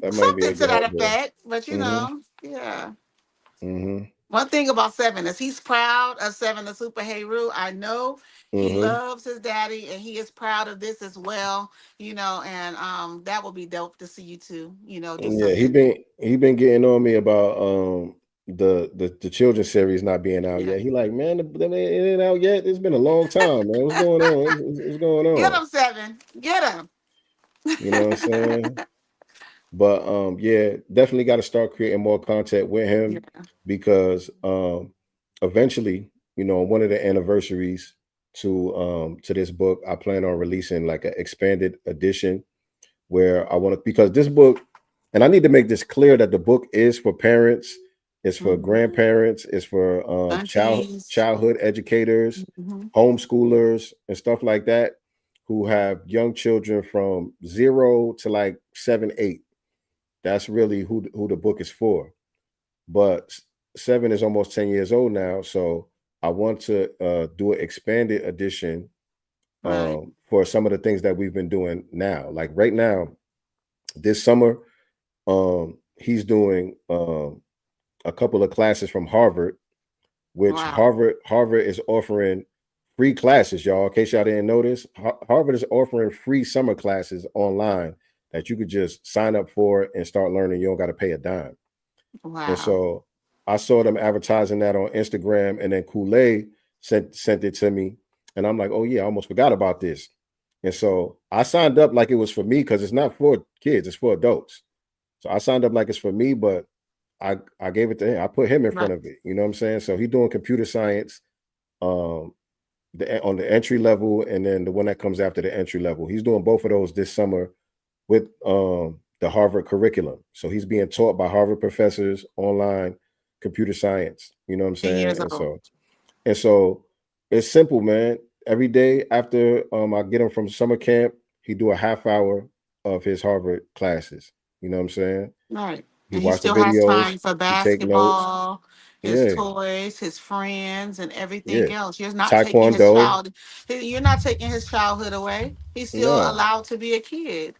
Speaker 4: That might be
Speaker 2: something
Speaker 4: a
Speaker 2: to
Speaker 4: good
Speaker 2: that
Speaker 4: idea.
Speaker 2: effect. But
Speaker 4: Mm-hmm.
Speaker 2: yeah.
Speaker 4: Mm-hmm.
Speaker 2: One thing about Seven is he's proud of Seven the Super Heru. I know he
Speaker 4: Mm-hmm.
Speaker 2: loves his daddy, and he is proud of this as well. And that will be dope to see you two. Do
Speaker 4: Yeah, he
Speaker 2: something.
Speaker 4: been he been getting on me about the children's series not being out
Speaker 2: Yeah.
Speaker 4: yet. He like, man, it ain't out yet. It's been a long time, man. What's going on? What's going
Speaker 2: Get
Speaker 4: on?
Speaker 2: him, Seven. Get him.
Speaker 4: You know what I'm saying? But yeah, definitely got to start creating more content with him
Speaker 2: Yeah.
Speaker 4: because eventually, on one of the anniversaries to this book, I plan on releasing like an expanded edition where I want to, because this book, and I need to make this clear that the book is for parents, it's for
Speaker 2: Mhm.
Speaker 4: grandparents, it's for
Speaker 2: Aunties.
Speaker 4: childhood educators,
Speaker 2: Mhm.
Speaker 4: homeschoolers, and stuff like that who have young children from 0 to like 7, 8. That's really who the book is for. But Seven is almost 10 years old now, so I want to do an expanded edition
Speaker 2: Right.
Speaker 4: for some of the things that we've been doing now. Like right now, this summer, he's doing a couple of classes from Harvard, which
Speaker 2: Wow.
Speaker 4: Harvard is offering free classes, y'all. In case y'all didn't notice, Harvard is offering free summer classes online that you could just sign up for and start learning. You don't got to pay a dime. And
Speaker 2: Wow.
Speaker 4: so I saw them advertising that on Instagram, and then Kool-Aid sent it to me, and I'm like, oh yeah, I almost forgot about this. And so I signed up like it was for me because it's not for kids, it's for adults. So I signed up like it's for me, but I gave it to him. I put him in
Speaker 2: Right.
Speaker 4: front of it. You know what I'm saying? So he's doing computer science um on the entry level, and then the one that comes after the entry level. He's doing both of those this summer with the Harvard curriculum. So he's being taught by Harvard professors online computer science. You know what I'm
Speaker 2: 10 years
Speaker 4: saying? And
Speaker 2: old.
Speaker 4: so it's simple, man. Every day after I get him from summer camp, he do a half hour of his Harvard classes. You know what I'm saying?
Speaker 2: Right.
Speaker 4: He
Speaker 2: And he
Speaker 4: watch the
Speaker 2: still has
Speaker 4: videos,
Speaker 2: time for
Speaker 4: he take notes.
Speaker 2: basketball, his
Speaker 4: Yeah,
Speaker 2: toys, his friends, and everything
Speaker 4: yeah.
Speaker 2: else. You're not taking his
Speaker 4: Taekwondo.
Speaker 2: child. You're not taking his childhood away. He's still
Speaker 4: No.
Speaker 2: allowed to be a kid.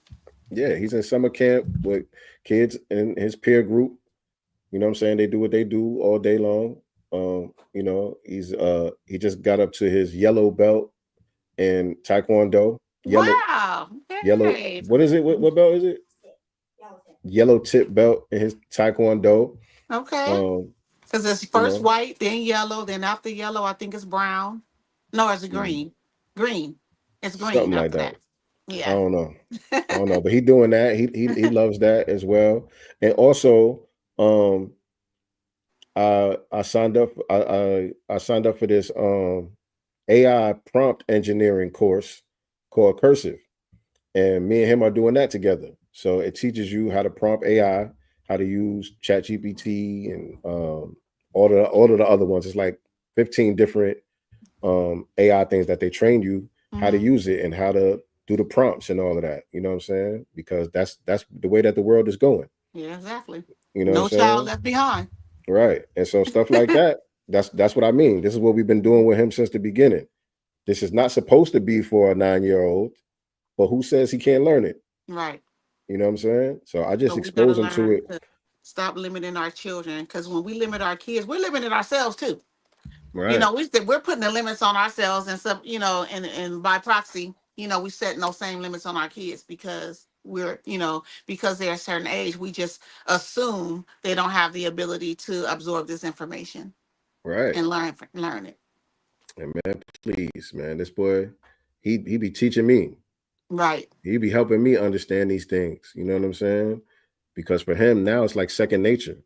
Speaker 4: Yeah, he's in summer camp with kids in his peer group. You know what I'm saying? They do what they do all day long. He just got up to his yellow belt in Taekwondo.
Speaker 2: Wow.
Speaker 4: Yellow.
Speaker 2: Hey.
Speaker 4: What is it? What belt is it? Yellow tip belt in his Taekwondo.
Speaker 2: Okay.
Speaker 4: Um,
Speaker 2: Because it's
Speaker 4: you
Speaker 2: first
Speaker 4: know,
Speaker 2: white, then yellow, then after yellow, I think it's brown. No, it's
Speaker 4: mm,
Speaker 2: green. Green. It's green
Speaker 4: something like
Speaker 2: after
Speaker 4: that.
Speaker 2: that.
Speaker 4: I
Speaker 2: Yeah.
Speaker 4: don't know. I don't know, but he doing that. He loves that as well. And also, um, I signed up. I signed up for this AI prompt engineering course called Cursive, and me and him are doing that together. So it teaches you how to prompt AI, how to use ChatGPT, and all of the other ones. It's like 15 different AI things that they train you how to
Speaker 2: Hmm.
Speaker 4: use it and how to do the prompts and all of that. You know what I'm saying? Because that's the way that the world is going.
Speaker 2: Yeah, exactly.
Speaker 4: You know what I'm
Speaker 2: No child
Speaker 4: saying?
Speaker 2: left behind.
Speaker 4: Right. And so stuff like that. That's what I mean. This is what we've been doing with him since the beginning. This is not supposed to be for a 9-year-old, but who says he can't learn it?
Speaker 2: Right.
Speaker 4: You know what I'm saying? So I just
Speaker 2: So we gotta
Speaker 4: expose him to
Speaker 2: learn
Speaker 4: it.
Speaker 2: to stop limiting our children, because when we limit our kids, we're limiting ourselves too.
Speaker 4: Right.
Speaker 2: You know, we're putting the limits on ourselves and some, you know, and by proxy, you know, we setting those same limits on our kids because we're, you know, because they're a certain age, we just assume they don't have the ability to absorb this information
Speaker 4: Right.
Speaker 2: and learn it.
Speaker 4: And man, please, man, this boy, he be teaching me.
Speaker 2: Right.
Speaker 4: He be helping me understand these things. You know what I'm saying? Because for him now, it's like second nature.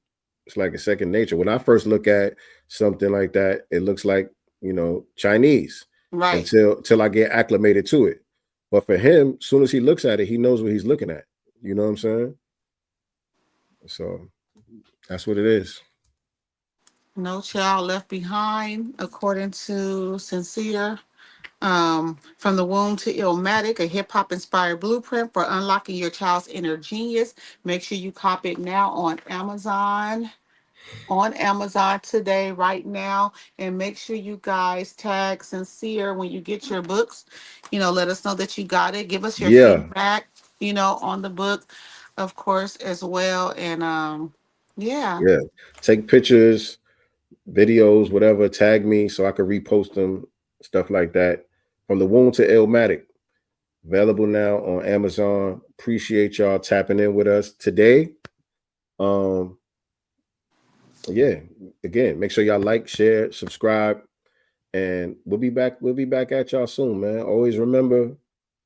Speaker 4: It's like a second nature. When I first look at something like that, it looks like, you know, Chinese.
Speaker 2: Right.
Speaker 4: Until I get acclimated to it. But for him, as soon as he looks at it, he knows what he's looking at. You know what I'm saying? So that's what it is.
Speaker 2: No child left behind, according to Sincere. From the Womb to Illmatic, a hip hop inspired blueprint for unlocking your child's inner genius. Make sure you cop it now on Amazon. On Amazon today, right now, and make sure you guys tag Sincere when you get your books. You know, let us know that you got it. Give us your feedback, you know, on the book, of course, as well. And yeah.
Speaker 4: Take pictures, videos, whatever, tag me so I can repost them, stuff like that. From the Womb to Illmatic, available now on Amazon. Appreciate y'all tapping in with us today. Yeah, again, make sure y'all like, share, subscribe, and we'll be back at y'all soon, man. Always remember,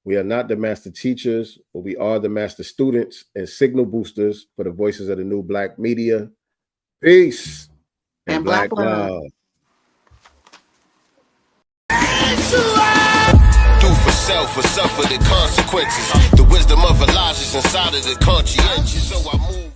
Speaker 4: we are not the master teachers, but we are the master students and signal boosters for the voices of the new Black media. Peace and Black love.
Speaker 1: Do for self or suffer the consequences. The wisdom of Elijah's inside of the conscientious. So I move.